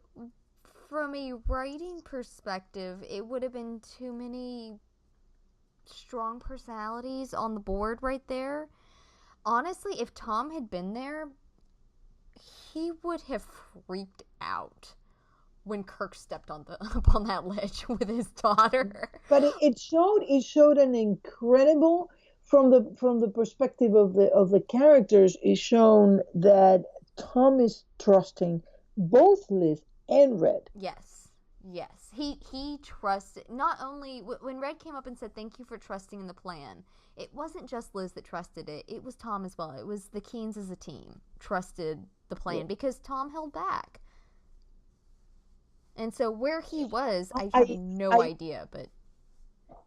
from a writing perspective, it would have been too many strong personalities on the board right there. Honestly, if Tom had been there, he would have freaked out when Kirk stepped on upon that ledge with his daughter. But it showed an incredible, from the perspective of the characters. It shown that Tom is trusting both Liz and Red. Yes. He trusted, not only when Red came up and said thank you for trusting in the plan, it wasn't just Liz that trusted it, it was Tom as well. It was the Keens as a team trusted the plan because Tom held back. And so where he was, I have no idea, but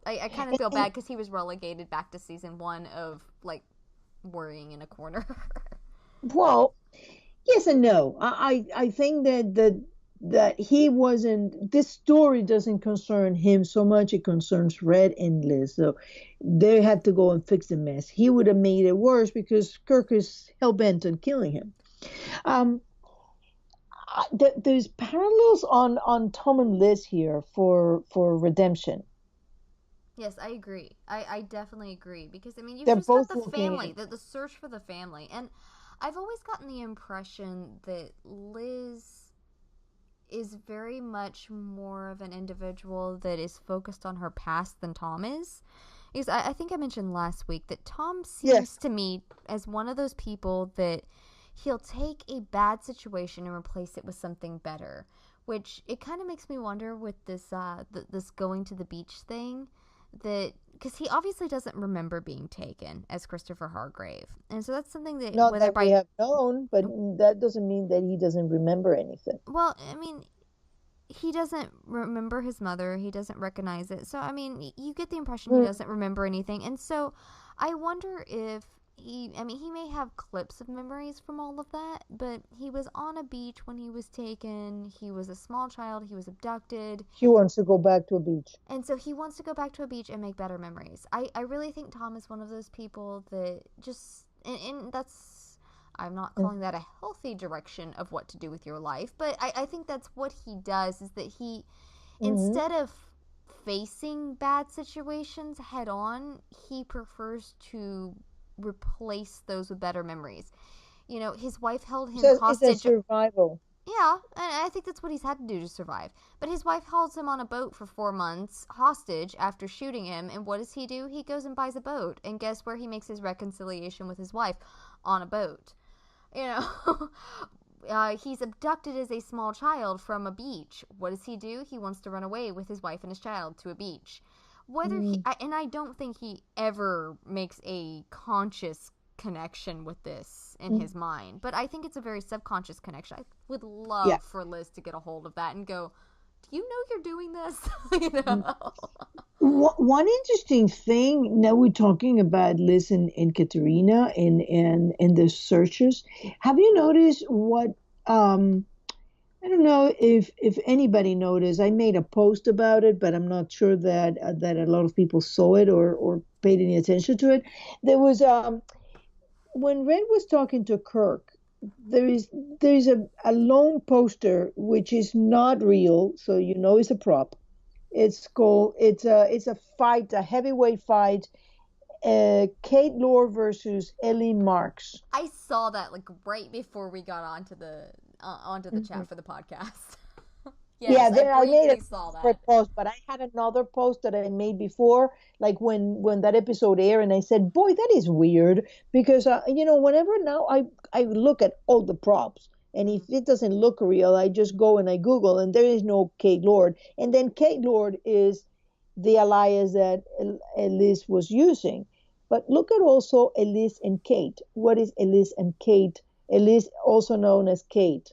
I kind of feel bad because he was relegated back to season 1 of like worrying in a corner. Well, yes and no. I think that that he wasn't, this story doesn't concern him so much, it concerns Red and Liz. So they had to go and fix the mess. He would have made it worse because Kirk is hell-bent on killing him. Um, there's parallels on Tom and Liz here for redemption. Yes, I agree. I definitely agree because I mean you've They're just got both the looking family, at, the search for the family, and I've always gotten the impression that Liz is very much more of an individual that is focused on her past than Tom is. Because I think I mentioned last week that Tom seems yes, to me as one of those people that he'll take a bad situation and replace it with something better. Which it kind of makes me wonder with this this going to the beach thing, that because he obviously doesn't remember being taken as Christopher Hargrave, and so that's something that not whether that we by have known, but that doesn't mean that he doesn't remember anything. well, I mean he doesn't remember his mother. He doesn't recognize it. So, I mean, you get the impression he doesn't remember anything. And so I wonder if he may have clips of memories from all of that, but he was on a beach when he was taken. He was a small child. He was abducted. He wants to go back to a beach. And so he wants to go back to a beach and make better memories. I really think Tom is one of those people that just, and that's, I'm not calling that a healthy direction of what to do with your life, but I think that's what he does, is that he, instead of facing bad situations head on, he prefers to replace those with better memories. You know, his wife held him So it's a hostage. survival. Yeah, and I think that's what he's had to do to survive. But his wife holds him on a boat for 4 months, hostage, after shooting him, and what does he do? He goes and buys a boat, and guess where he makes his reconciliation with his wife? On a boat. You know, he's abducted as a small child from a beach. What does he do? He wants to run away with his wife and his child to a beach. And I don't think he ever makes a conscious connection with this in his mind, but I think it's a very subconscious connection. I would love for Liz to get a hold of that and go, do you know you're doing this? You know? One interesting thing, now we're talking about Liz and Katarina and the searchers. Have you noticed what, I don't know if anybody noticed. I made a post about it, but I'm not sure that a lot of people saw it or paid any attention to it. There was when Red was talking to Kirk, there is a lone poster which is not real, so you know it's a prop. It's a fight, a heavyweight fight. Kate Lore versus Ellie Marks. I saw that like right before we got onto the chat for the podcast. Yes, Yeah, then I made a saw that. separate post, but I had another post that I made before, like when that episode aired, and I said, "Boy, that is weird," because whenever now I look at all the props, and if it doesn't look real, I just go and I Google, and there is no Kate Lord, and then Kate Lord is the alias that Elise was using. But look at also Elise and Kate. What is Elise and Kate? Elise, also known as Kate,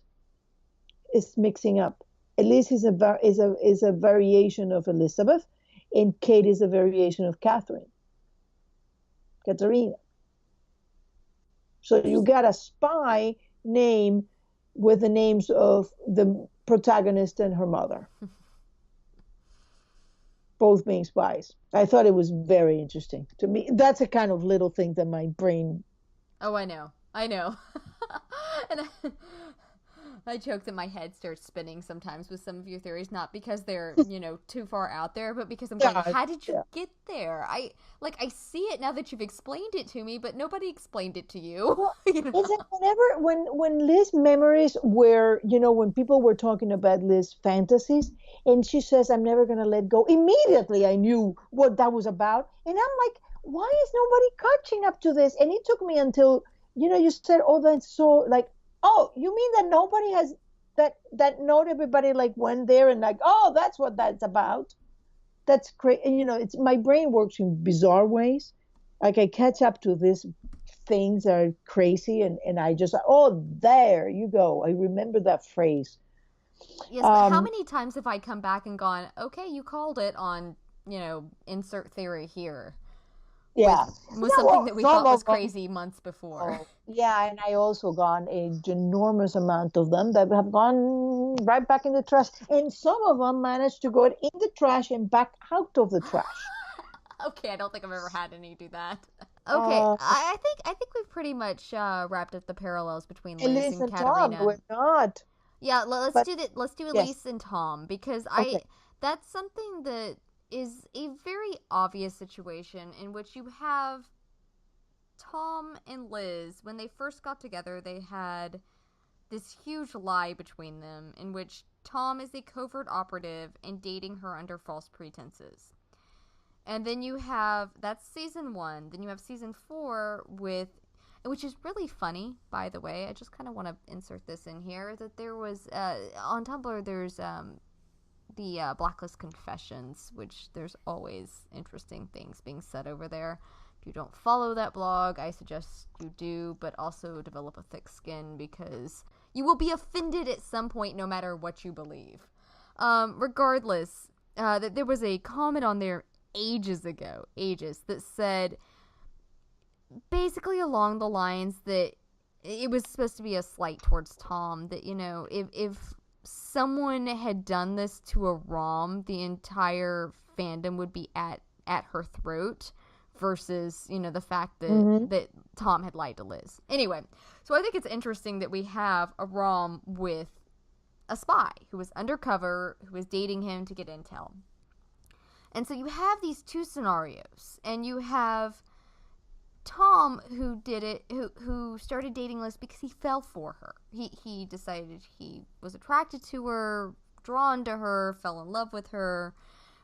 is mixing up. Elise is a variation of Elizabeth, and Kate is a variation of Katarina. So you got a spy name with the names of the protagonist and her mother, both being spies. I thought it was very interesting to me. That's a kind of little thing that my brain. Oh, I know. And I joke that my head starts spinning sometimes with some of your theories, not because they're, too far out there, but because I'm going, how did you get there? I see it now that you've explained it to me, but nobody explained it to you. Well, Is it when Liz memories were, when people were talking about Liz fantasies, and she says, "I'm never going to let go." Immediately I knew what that was about. And I'm like, why is nobody catching up to this? And it took me until, you said, "Oh, that's so like," oh, you mean that nobody has that not everybody like went there and like, oh, that's what that's about. That's great. And it's my brain works in bizarre ways. Like I catch up to these things that are crazy, and I just, oh, there you go. I remember that phrase. Yes, but how many times have I come back and gone, okay, you called it on, insert theory here. Yeah. with Yeah, something well, that we some thought was of them. crazy months before. Oh, yeah, and I also gone a ginormous amount of them that have gone right back in the trash, and some of them managed to go in the trash and back out of the trash. Okay, I don't think I've ever had any do that. Okay, Uh, I think we've pretty much wrapped up the parallels between Liz Elise and and Tom Katarina. were not, Yeah, let's but do that. Let's do yes, Elise and Tom because okay. I that's something that is a very obvious situation in which you have Tom and Liz. When they first got together, they had this huge lie between them in which Tom is a covert operative and dating her under false pretenses. And then you have that's season 1. Then you have season 4 with, which is really funny, by the way. I just kind of want to insert this in here that there was on Tumblr. There's the Blacklist Confessions, which there's always interesting things being said over there. If you don't follow that blog, I suggest you do, but also develop a thick skin because you will be offended at some point, no matter what you believe. Regardless, that there was a comment on there ages ago, that said basically along the lines that it was supposed to be a slight towards Tom, that, you know, if someone had done this to a Rom, the entire fandom would be at her throat, versus, you know, the fact that that Tom had lied to Liz. Anyway, so I think it's interesting that we have a Rom with a spy who was undercover, who was dating him to get intel. And so you have these two scenarios, and you have Tom, who did it, who started dating Liz because he fell for her. He decided he was attracted to her, drawn to her, fell in love with her.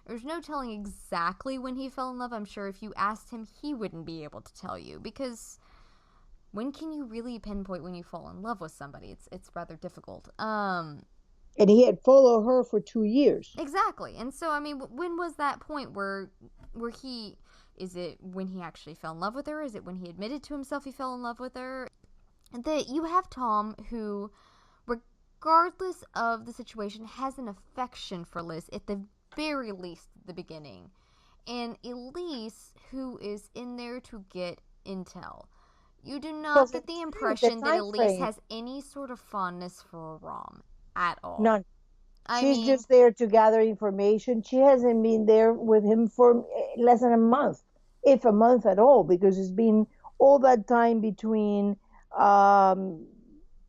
There's no telling exactly when he fell in love. I'm sure if you asked him, he wouldn't be able to tell you, because when can you really pinpoint when you fall in love with somebody? It's rather difficult. And he had followed her for 2 years. Exactly. And so, I mean, when was that point where he, is it when he actually fell in love with her? Is it when he admitted to himself he fell in love with her? That you have Tom, who, regardless of the situation, has an affection for Liz, at the very least at the beginning. And Elise, who is in there to get intel. You do not get the impression that Elise has any sort of fondness for Rom at all. None. She's mean, just there to gather information. She hasn't been there with him for less than a month, if a month at all, because it's been all that time between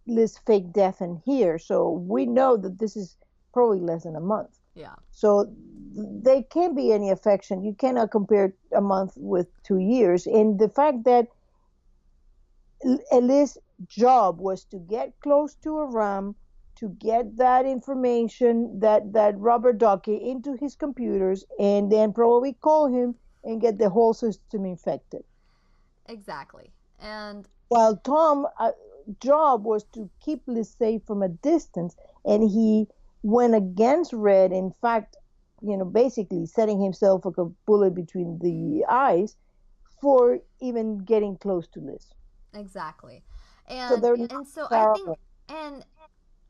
Liz's fake death and here. So we know that this is probably less than a month. Yeah. So there can't be any affection. You cannot compare a month with 2 years. And the fact that Elise's job was to get close to Aram, to get that information, that rubber ducky into his computers, and then probably call him and get the whole system infected. Exactly. And while Tom's job was to keep Liz safe from a distance, and he went against Red, in fact, you know, basically setting himself like a bullet between the eyes for even getting close to Liz. Exactly. And so I think, and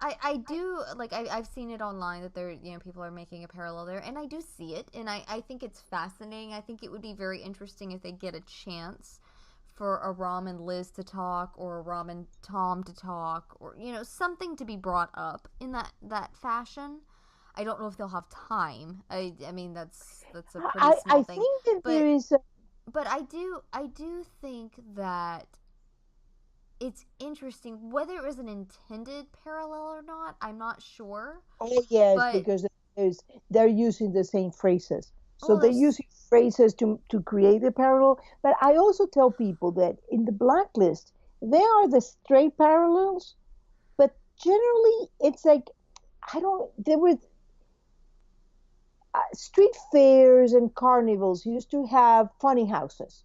I do, like, I've seen it online that there, you know, people are making a parallel there, and I do see it, and I think it's fascinating. I think it would be very interesting if they get a chance for a Rom and Liz to talk, or a Rom and Tom to talk, or, you know, something to be brought up in that fashion. I don't know if they'll have time. I mean, that's a pretty small thing. I think that there is but I do think that it's interesting whether it was an intended parallel or not. I'm not sure. Oh yes, because they're using the same phrases, so they're using phrases to create a parallel. But I also tell people that in the Blacklist there are the straight parallels, but generally it's like there were street fairs and carnivals used to have funny houses.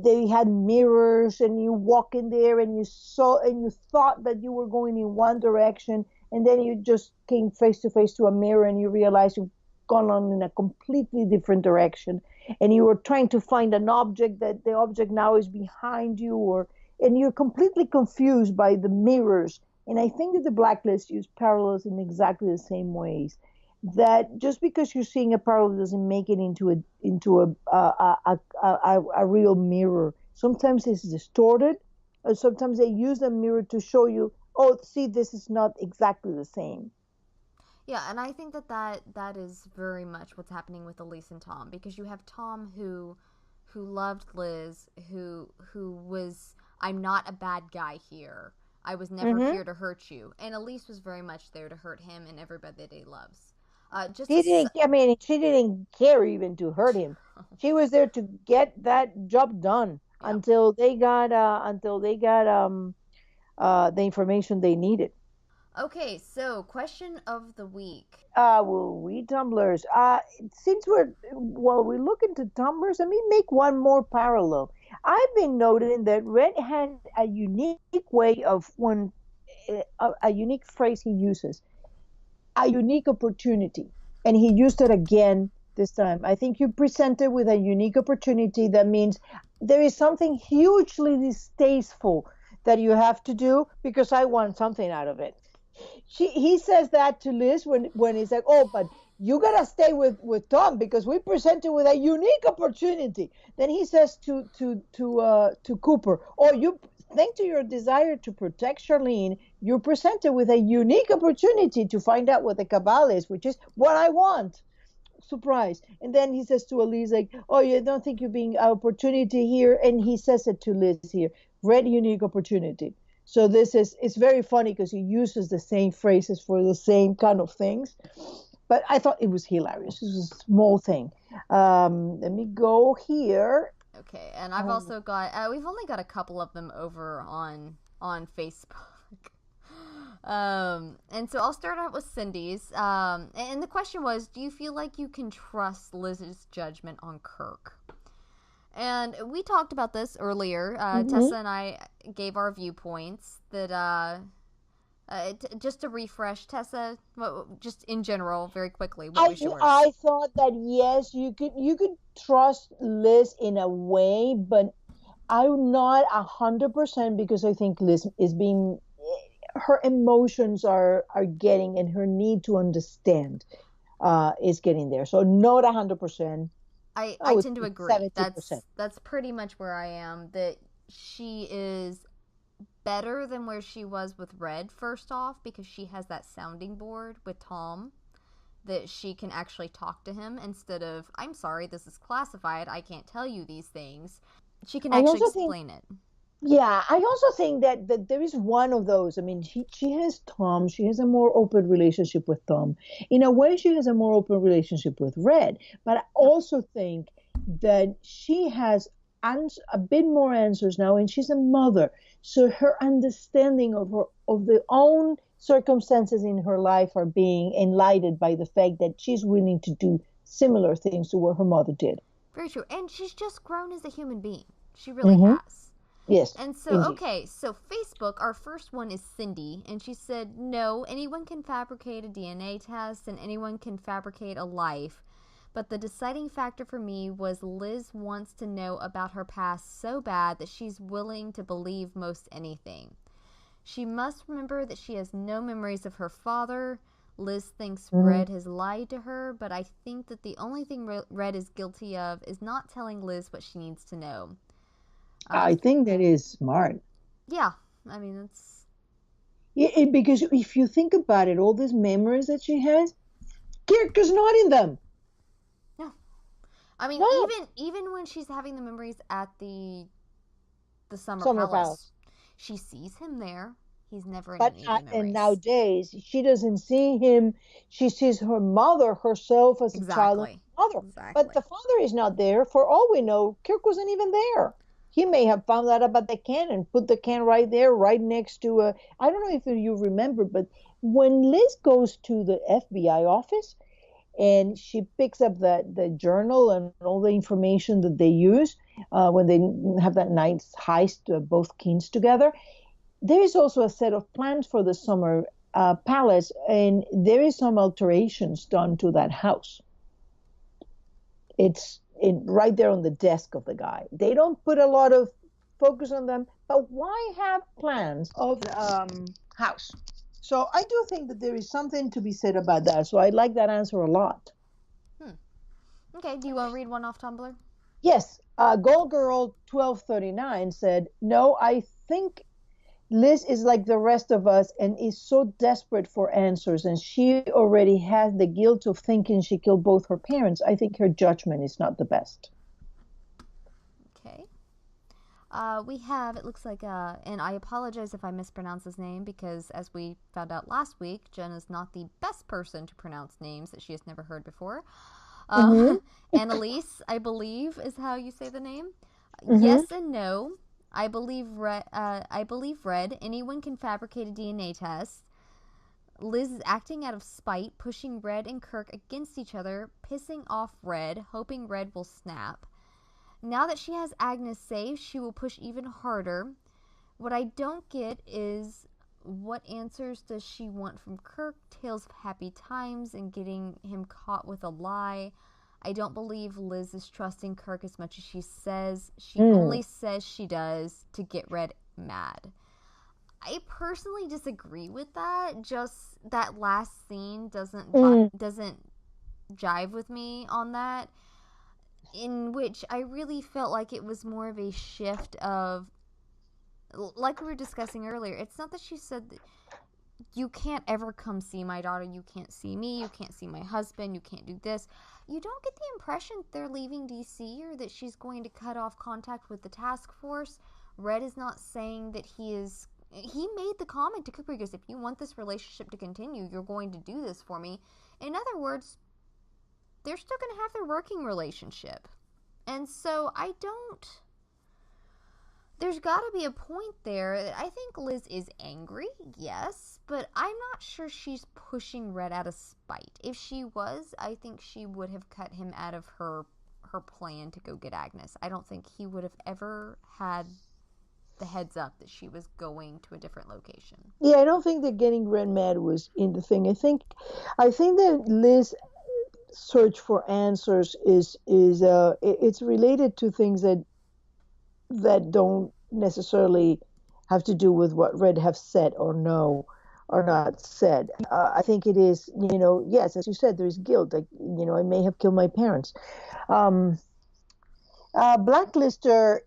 They had mirrors, and you walk in there and you saw and you thought that you were going in one direction, and then you just came face to face to a mirror and you realize you've gone on in a completely different direction, and you were trying to find an object that the object now is behind you, and you're completely confused by the mirrors. And I think that the Blacklist used parallels in exactly the same ways. that just because you're seeing a parallel doesn't make it into a real mirror. Sometimes it's distorted, or sometimes they use a mirror to show you, oh, see, this is not exactly the same. Yeah, and I think that is very much what's happening with Elise and Tom, because you have Tom who loved Liz, who was, I'm not a bad guy here. I was never Mm-hmm. here to hurt you. And Elise was very much there to hurt him and everybody that he loves. Just He as didn't. I mean, she didn't care even to hurt him. She was there to get that job done yeah. until they got the information they needed. Okay, so question of the week. Well, we tumblers. Since we're looking to tumblers, let me make one more parallel. I've been noting that Red has a unique way of a unique phrase he uses, a unique opportunity, and he used it again this time. I think you presented with a unique opportunity. That means there is something hugely distasteful that you have to do because I want something out of it. He says that to Liz when he's like, oh, but you gotta stay with Tom because we presented with a unique opportunity. Then he says to Cooper, oh, you thanks to your desire to protect Charlene, you're presented with a unique opportunity to find out what the cabal is, which is what I want. Surprise. And then he says to Elise, like, oh, you don't think you're being an opportunity here? And he says it to Liz here, red unique opportunity. So this is, it's very funny because he uses the same phrases for the same kind of things. But I thought it was hilarious. It was a small thing. Let me go here. Okay, and I've also got, we've only got a couple of them over on Facebook. And so I'll start out with Cindy's. And the question was, do you feel like you can trust Liz's judgment on Kirk? And we talked about this earlier. Tessa and I gave our viewpoints that, just to refresh, Tessa, just in general, very quickly, what was yours? I thought that yes, you could trust Liz in a way, but I'm not 100% because I think Liz is being, her emotions are getting, and her need to understand is getting there. So not 100%. I tend to agree. 70%. That's pretty much where I am. That she is better than where she was with Red, first off, because she has that sounding board with Tom, that she can actually talk to him instead of, I'm sorry, this is classified, I can't tell you these things. She can actually explain it. Yeah, I also think that there is one of those. I mean, she has Tom. She has a more open relationship with Tom. In a way, she has a more open relationship with Red. But I also think that she has a bit more answers now, and she's a mother. So her understanding of the own circumstances in her life are being enlightened by the fact that she's willing to do similar things to what her mother did. Very true. And she's just grown as a human being. She really has. Yes. And so, indeed. Okay, so Facebook, our first one is Cindy, and she said, no, anyone can fabricate a DNA test and anyone can fabricate a life. But the deciding factor for me was Liz wants to know about her past so bad that she's willing to believe most anything. She must remember that she has no memories of her father. Liz thinks Red has lied to her, but I think that the only thing Red is guilty of is not telling Liz what she needs to know. I think that is smart. Yeah, I mean, it's... Yeah, because if you think about it, all these memories that she has, Kirk is not in them. No. I mean, even when she's having the memories at the Summer Palace, she sees him there. He's never in any of the memories. And nowadays, she doesn't see him. She sees her mother, herself as a child and mother. Exactly. But the father is not there. For all we know, Kirk wasn't even there. He may have found out about the can and put the can right there, right next to I don't know if you remember, but when Liz goes to the FBI office and she picks up the journal and all the information that they use when they have that nice heist, both kings together, there is also a set of plans for the Summer Palace, and there is some alterations done to that house. It's right there on the desk of the guy. They don't put a lot of focus on them, but why have plans of the house? So I do think that there is something to be said about that. So I like that answer a lot. Okay, do you want to read one off Tumblr? Yes, Gold Girl 1239 said, "No, I think Liz is like the rest of us and is so desperate for answers, and she already has the guilt of thinking she killed both her parents. I think her judgment is not the best." Okay. We have, it looks like, and I apologize if I mispronounce his name because, as we found out last week, Jen is not the best person to pronounce names that she has never heard before. Mm-hmm. And Elise, I believe, is how you say the name. Mm-hmm. Yes and no. I believe Red. Anyone can fabricate a DNA test. Liz is acting out of spite, pushing Red and Kirk against each other, pissing off Red, hoping Red will snap. Now that she has Agnes safe, she will push even harder. What I don't get is, what answers does she want from Kirk? Tales of happy times and getting him caught with a lie. I don't believe Liz is trusting Kirk as much as she says. She only says she does to get Red mad. I personally disagree with that. Just that last scene doesn't jive with me on that. In which I really felt like it was more of a shift of, like we were discussing earlier, it's not that she said that you can't ever come see my daughter, you can't see me, you can't see my husband, you can't do this. You don't get the impression they're leaving DC or that she's going to cut off contact with the task force. Red is not saying that he made the comment to Cooper, he goes, if you want this relationship to continue, you're going to do this for me. In other words, they're still going to have their working relationship. And so there's got to be a point there. I think Liz is angry, yes, but I'm not sure she's pushing Red out of spite. If she was, I think she would have cut him out of her plan to go get Agnes. I don't think he would have ever had the heads up that she was going to a different location. Yeah, I don't think that getting Red mad was in the thing. I think that Liz search for answers is it's related to things that don't necessarily have to do with what Red have said or no or not said. I think it is, yes, as you said, there's guilt. Like, I may have killed my parents. Blacklister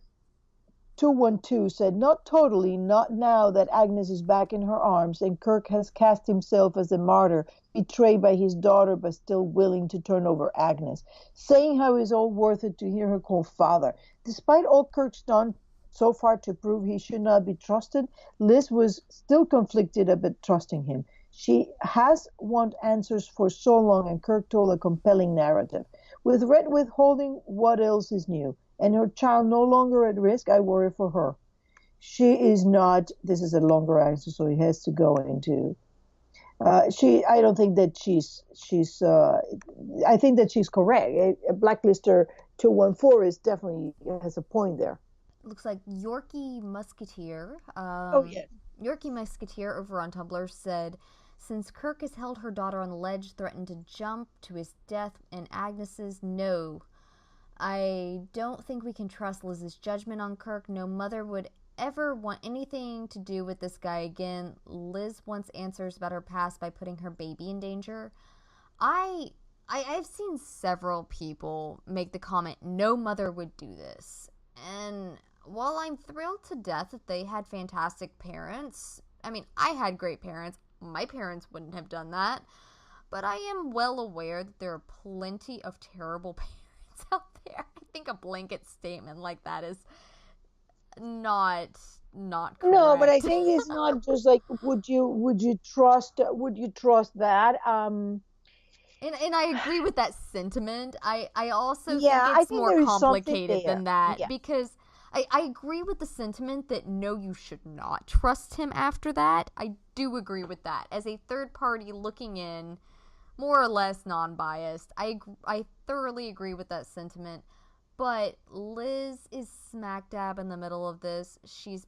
212 said, "Not totally, not now that Agnes is back in her arms and Kirk has cast himself as a martyr, betrayed by his daughter but still willing to turn over Agnes, saying how it's all worth it to hear her call father. Despite all Kirk's done so far to prove he should not be trusted, Liz was still conflicted about trusting him. She has wanted answers for so long, and Kirk told a compelling narrative. With Red withholding, what else is new? And her child no longer at risk, I worry for her. She is not," this is a longer answer, so he has to go into, I don't think that I think that she's correct. Blacklister 214 is definitely has a point there. Looks like Yorkie Musketeer. Yes. Yorkie Musketeer over on Tumblr said, since Kirk has held her daughter on the ledge, threatened to jump to his death, and Agnes's no. I don't think we can trust Liz's judgment on Kirk. No mother would ever want anything to do with this guy again. Liz wants answers about her past by putting her baby in danger. I've seen several people make the comment, no mother would do this. And while I'm thrilled to death that they had fantastic parents, I mean, I had great parents. My parents wouldn't have done that. But I am well aware that there are plenty of terrible parents out there. I think a blanket statement like that is not correct. No, but I think it's not just like would you trust that? And I agree with that sentiment. I also Yeah, think I it's think more there is something complicated there. than that, Yeah. because I agree with the sentiment that no, you should not trust him after that. I do agree with that. As a third party looking in, more or less non-biased, I thoroughly agree with that sentiment. But Liz is smack dab in the middle of this. She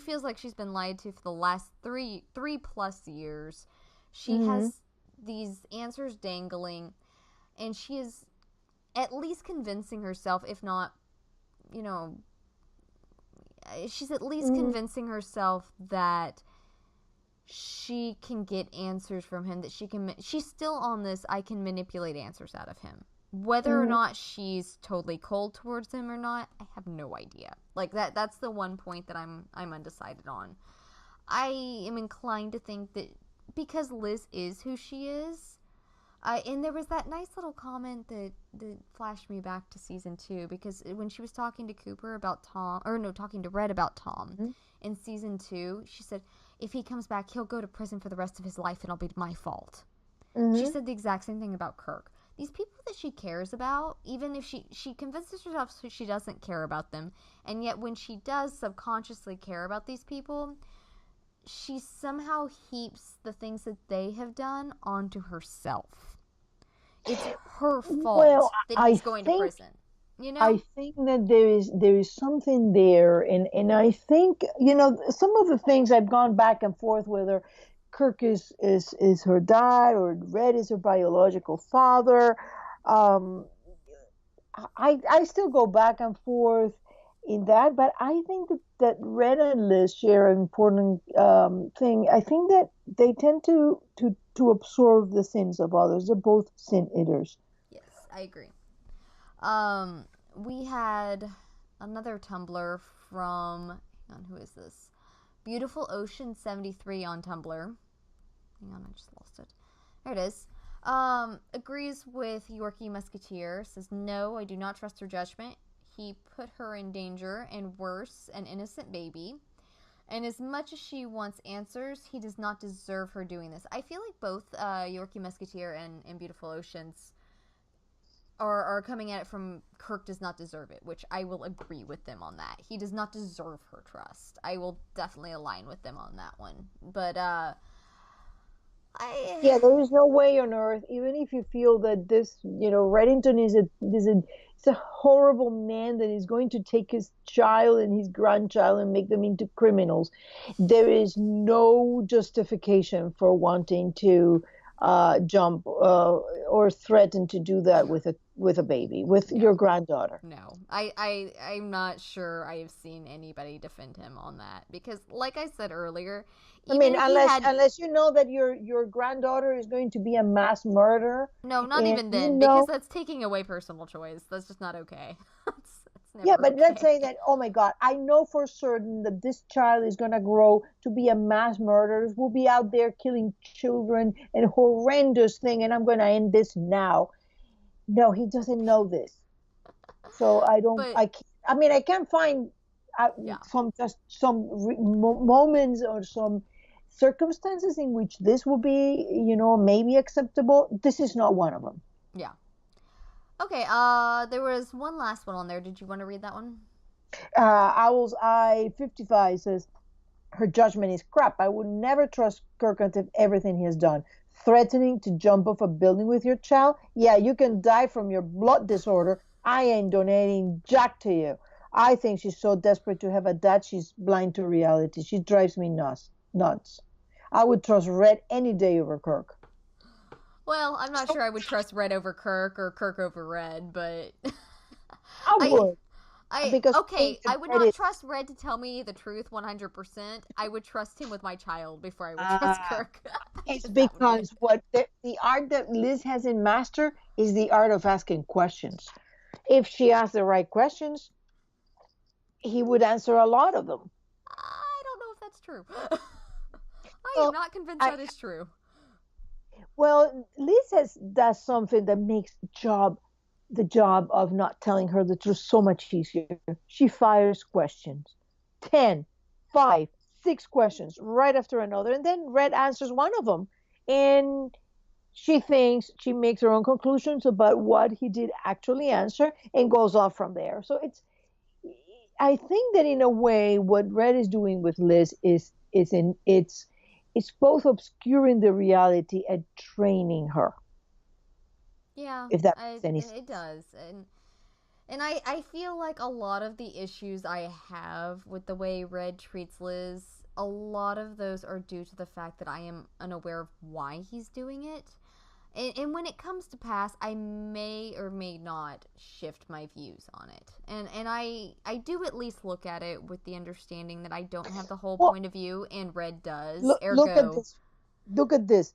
feels like she's been lied to for the last three plus years. She has these answers dangling, and she is at least convincing herself, if not, she's at least convincing herself that she can get answers from him, that she's still on this I can manipulate answers out of him. Whether or not she's totally cold towards him or not, I have no idea. Like, that's the one point that I'm undecided on. I am inclined to think that because Liz is who she is, and there was that nice little comment that flashed me back to season 2, because when she was talking to Cooper about Tom, or no, talking to Red about Tom in season 2, she said, if he comes back, he'll go to prison for the rest of his life and it'll be my fault. She said the exact same thing about Kirk. These people that she cares about, even if she convinces herself she doesn't care about them, and yet when she does subconsciously care about these people, she somehow heaps the things that they have done onto herself. It's her fault that he's going to prison. You know? I think that there is something there, and I think, some of the things I've gone back and forth whether Kirk is her dad or Red is her biological father. I still go back and forth in that, but I think that Red and Liz share an important thing. I think that they tend to absorb the sins of others. They're both sin eaters. Yes, I agree. We had another Tumblr from, hang on, who is this? Beautiful Ocean 73 on Tumblr. Hang on, I just lost it. There it is. Agrees with Yorkie Musketeer. Says, no, I do not trust her judgment. He put her in danger, and worse, an innocent baby. And as much as she wants answers, he does not deserve her doing this. I feel like both Yorkie Musketeer and Beautiful Oceans are coming at it from Kirk does not deserve it, which I will agree with them on that. He does not deserve her trust. I will definitely align with them on that one. But yeah, there is no way on earth, even if you feel that this, Reddington is a horrible man that is going to take his child and his grandchild and make them into criminals. There is no justification for wanting to jump or threaten to do that with a baby, with your granddaughter. No, I'm not sure I have seen anybody defend him on that, because like I said earlier, unless you know that your granddaughter is going to be a mass murderer. No, not even then, because that's taking away personal choice. That's just not okay. That's never but okay. Let's say that, oh my God, I know for certain that this child is going to grow to be a mass murderer, will be out there killing children and horrendous thing, and I'm going to end this now. No, he doesn't know this. So I can't find some moments or some circumstances in which this will be, maybe acceptable. This is not one of them. Yeah. Okay, there was one last one on there. Did you want to read that one? Owl's Eye 55 says, her judgment is crap. I would never trust Kirk until everything he has done. Threatening to jump off a building with your child? Yeah, you can die from your blood disorder. I ain't donating jack to you. I think she's so desperate to have a dad, she's blind to reality. She drives me nuts. I would trust Red any day over Kirk. Well, I'm not sure I would trust Red over Kirk or Kirk over Red, but I would. I would not trust Red to tell me the truth 100%. I would trust him with my child before I would trust Kirk. It's because the art that Liz hasn't mastered is the art of asking questions. If she asked the right questions, he would answer a lot of them. I don't know if that's true. I am not convinced that is true. Well, Liz does something that makes the job of not telling her the truth so much easier. She fires questions. 10, 5, 6 questions right after another. And then Red answers one of them. And she makes her own conclusions about what he did actually answer and goes off from there. So I think that in a way, what Red is doing with Liz it's both obscuring the reality and training her. Yeah, if that makes any sense. It does. And I feel like a lot of the issues I have with the way Red treats Liz, a lot of those are due to the fact that I am unaware of why he's doing it. And when it comes to pass, I may or may not shift my views on it. And I do at least look at it with the understanding that I don't have the whole Well, point of view, and Red does. look at Ergo, this. Look at this.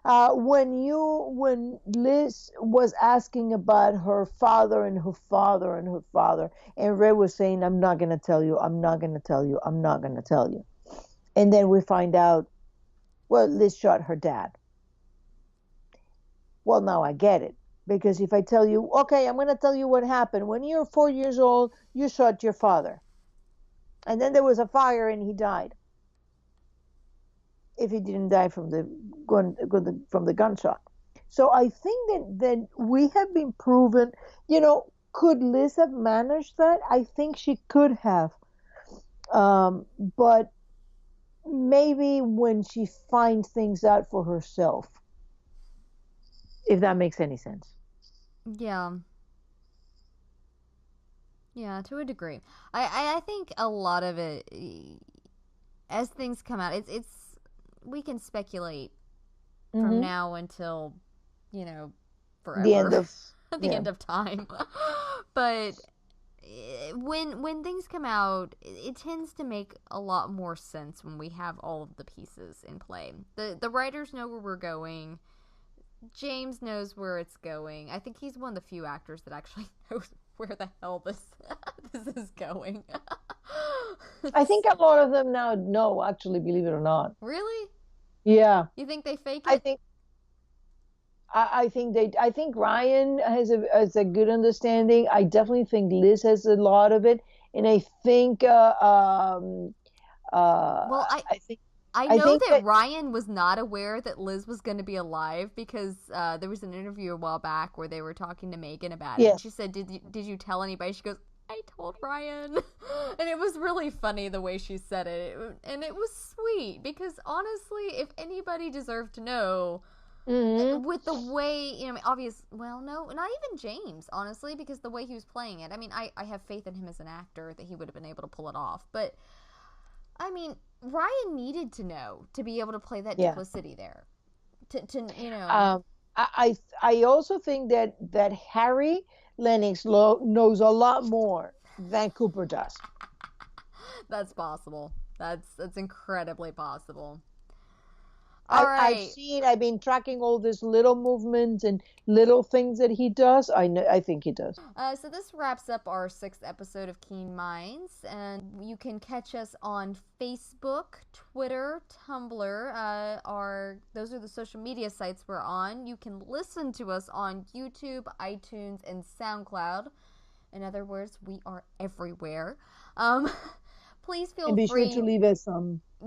When Liz was asking about her father and her father and her father, and Red was saying, "I'm not gonna tell you. I'm not gonna tell you. I'm not gonna tell you," and then we find out, well, Liz shot her dad. Well, now I get it. Because if I tell you, okay, I'm going to tell you what happened. When you're 4 years old, you shot your father. And then there was a fire and he died. If he didn't die from the from the gunshot. So I think that we have been proven, could Liz have managed that? I think she could have. But maybe when she finds things out for herself, if that makes any sense. yeah. Yeah, to a degree. I think a lot of it, as things come out, it's we can speculate from Mm-hmm. now until, The end forever. of, The yeah. end of time. But when things come out, it tends to make a lot more sense when we have all of the pieces in play. The writers know where we're going. James knows where it's going. I think he's one of the few actors that actually knows where the hell this this is going. I think a lot of them now know, actually, believe it or not. Really? Yeah. You think they fake I it? think I think Ryan has a good understanding. I definitely think Liz has a lot of it, and I think Well, I think I I know think that that Ryan was not aware that Liz was going to be alive because there was an interview a while back where they were talking to Megan about it, and yes. she said, "Did you tell anybody?" She goes, "I told Ryan," and it was really funny the way she said it, and it was sweet because honestly, if anybody deserved to know, Hmm. with the way obvious, well, no, not even James, honestly, because the way he was playing it. I mean, I have faith in him as an actor that he would have been able to pull it off, but I mean, Ryan needed to know to be able to play that Yeah. duplicity there. To. Um, I also think that Harry Lennox knows a lot more than Cooper does. That's possible. That's incredibly possible. All right. I've been tracking all these little movements and little things that he does. I think he does. So this wraps up our 6th episode of Keen Minds, and you can catch us on Facebook, Twitter, Tumblr. Those are the social media sites we're on. You can listen to us on YouTube, iTunes, and SoundCloud. In other words, we are everywhere. Um, please feel And be sure to free. leave us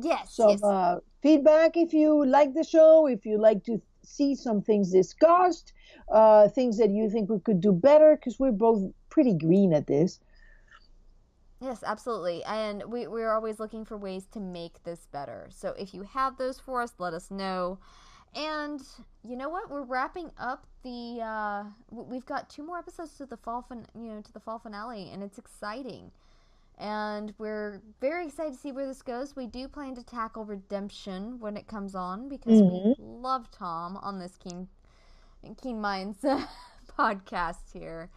Yes, some yes. feedback if you like the show, if you like to see some things discussed, things that you think we could do better, because we're both pretty green at this. Yes, absolutely. And we're always looking for ways to make this better. So if you have those for us, let us know. And you know what? We're wrapping up the. We've got 2 more episodes to the to the fall finale, and it's exciting. And we're very excited to see where this goes. We do plan to tackle redemption when it comes on because we Hmm. love Tom on this Keen Minds podcast here.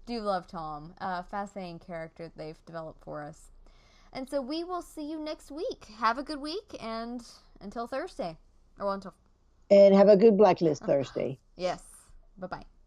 Do love Tom. Fascinating character that they've developed for us. And so we will see you next week. Have a good week, and until Thursday. Or until. And have a good Blacklist Thursday. Yes. Bye bye.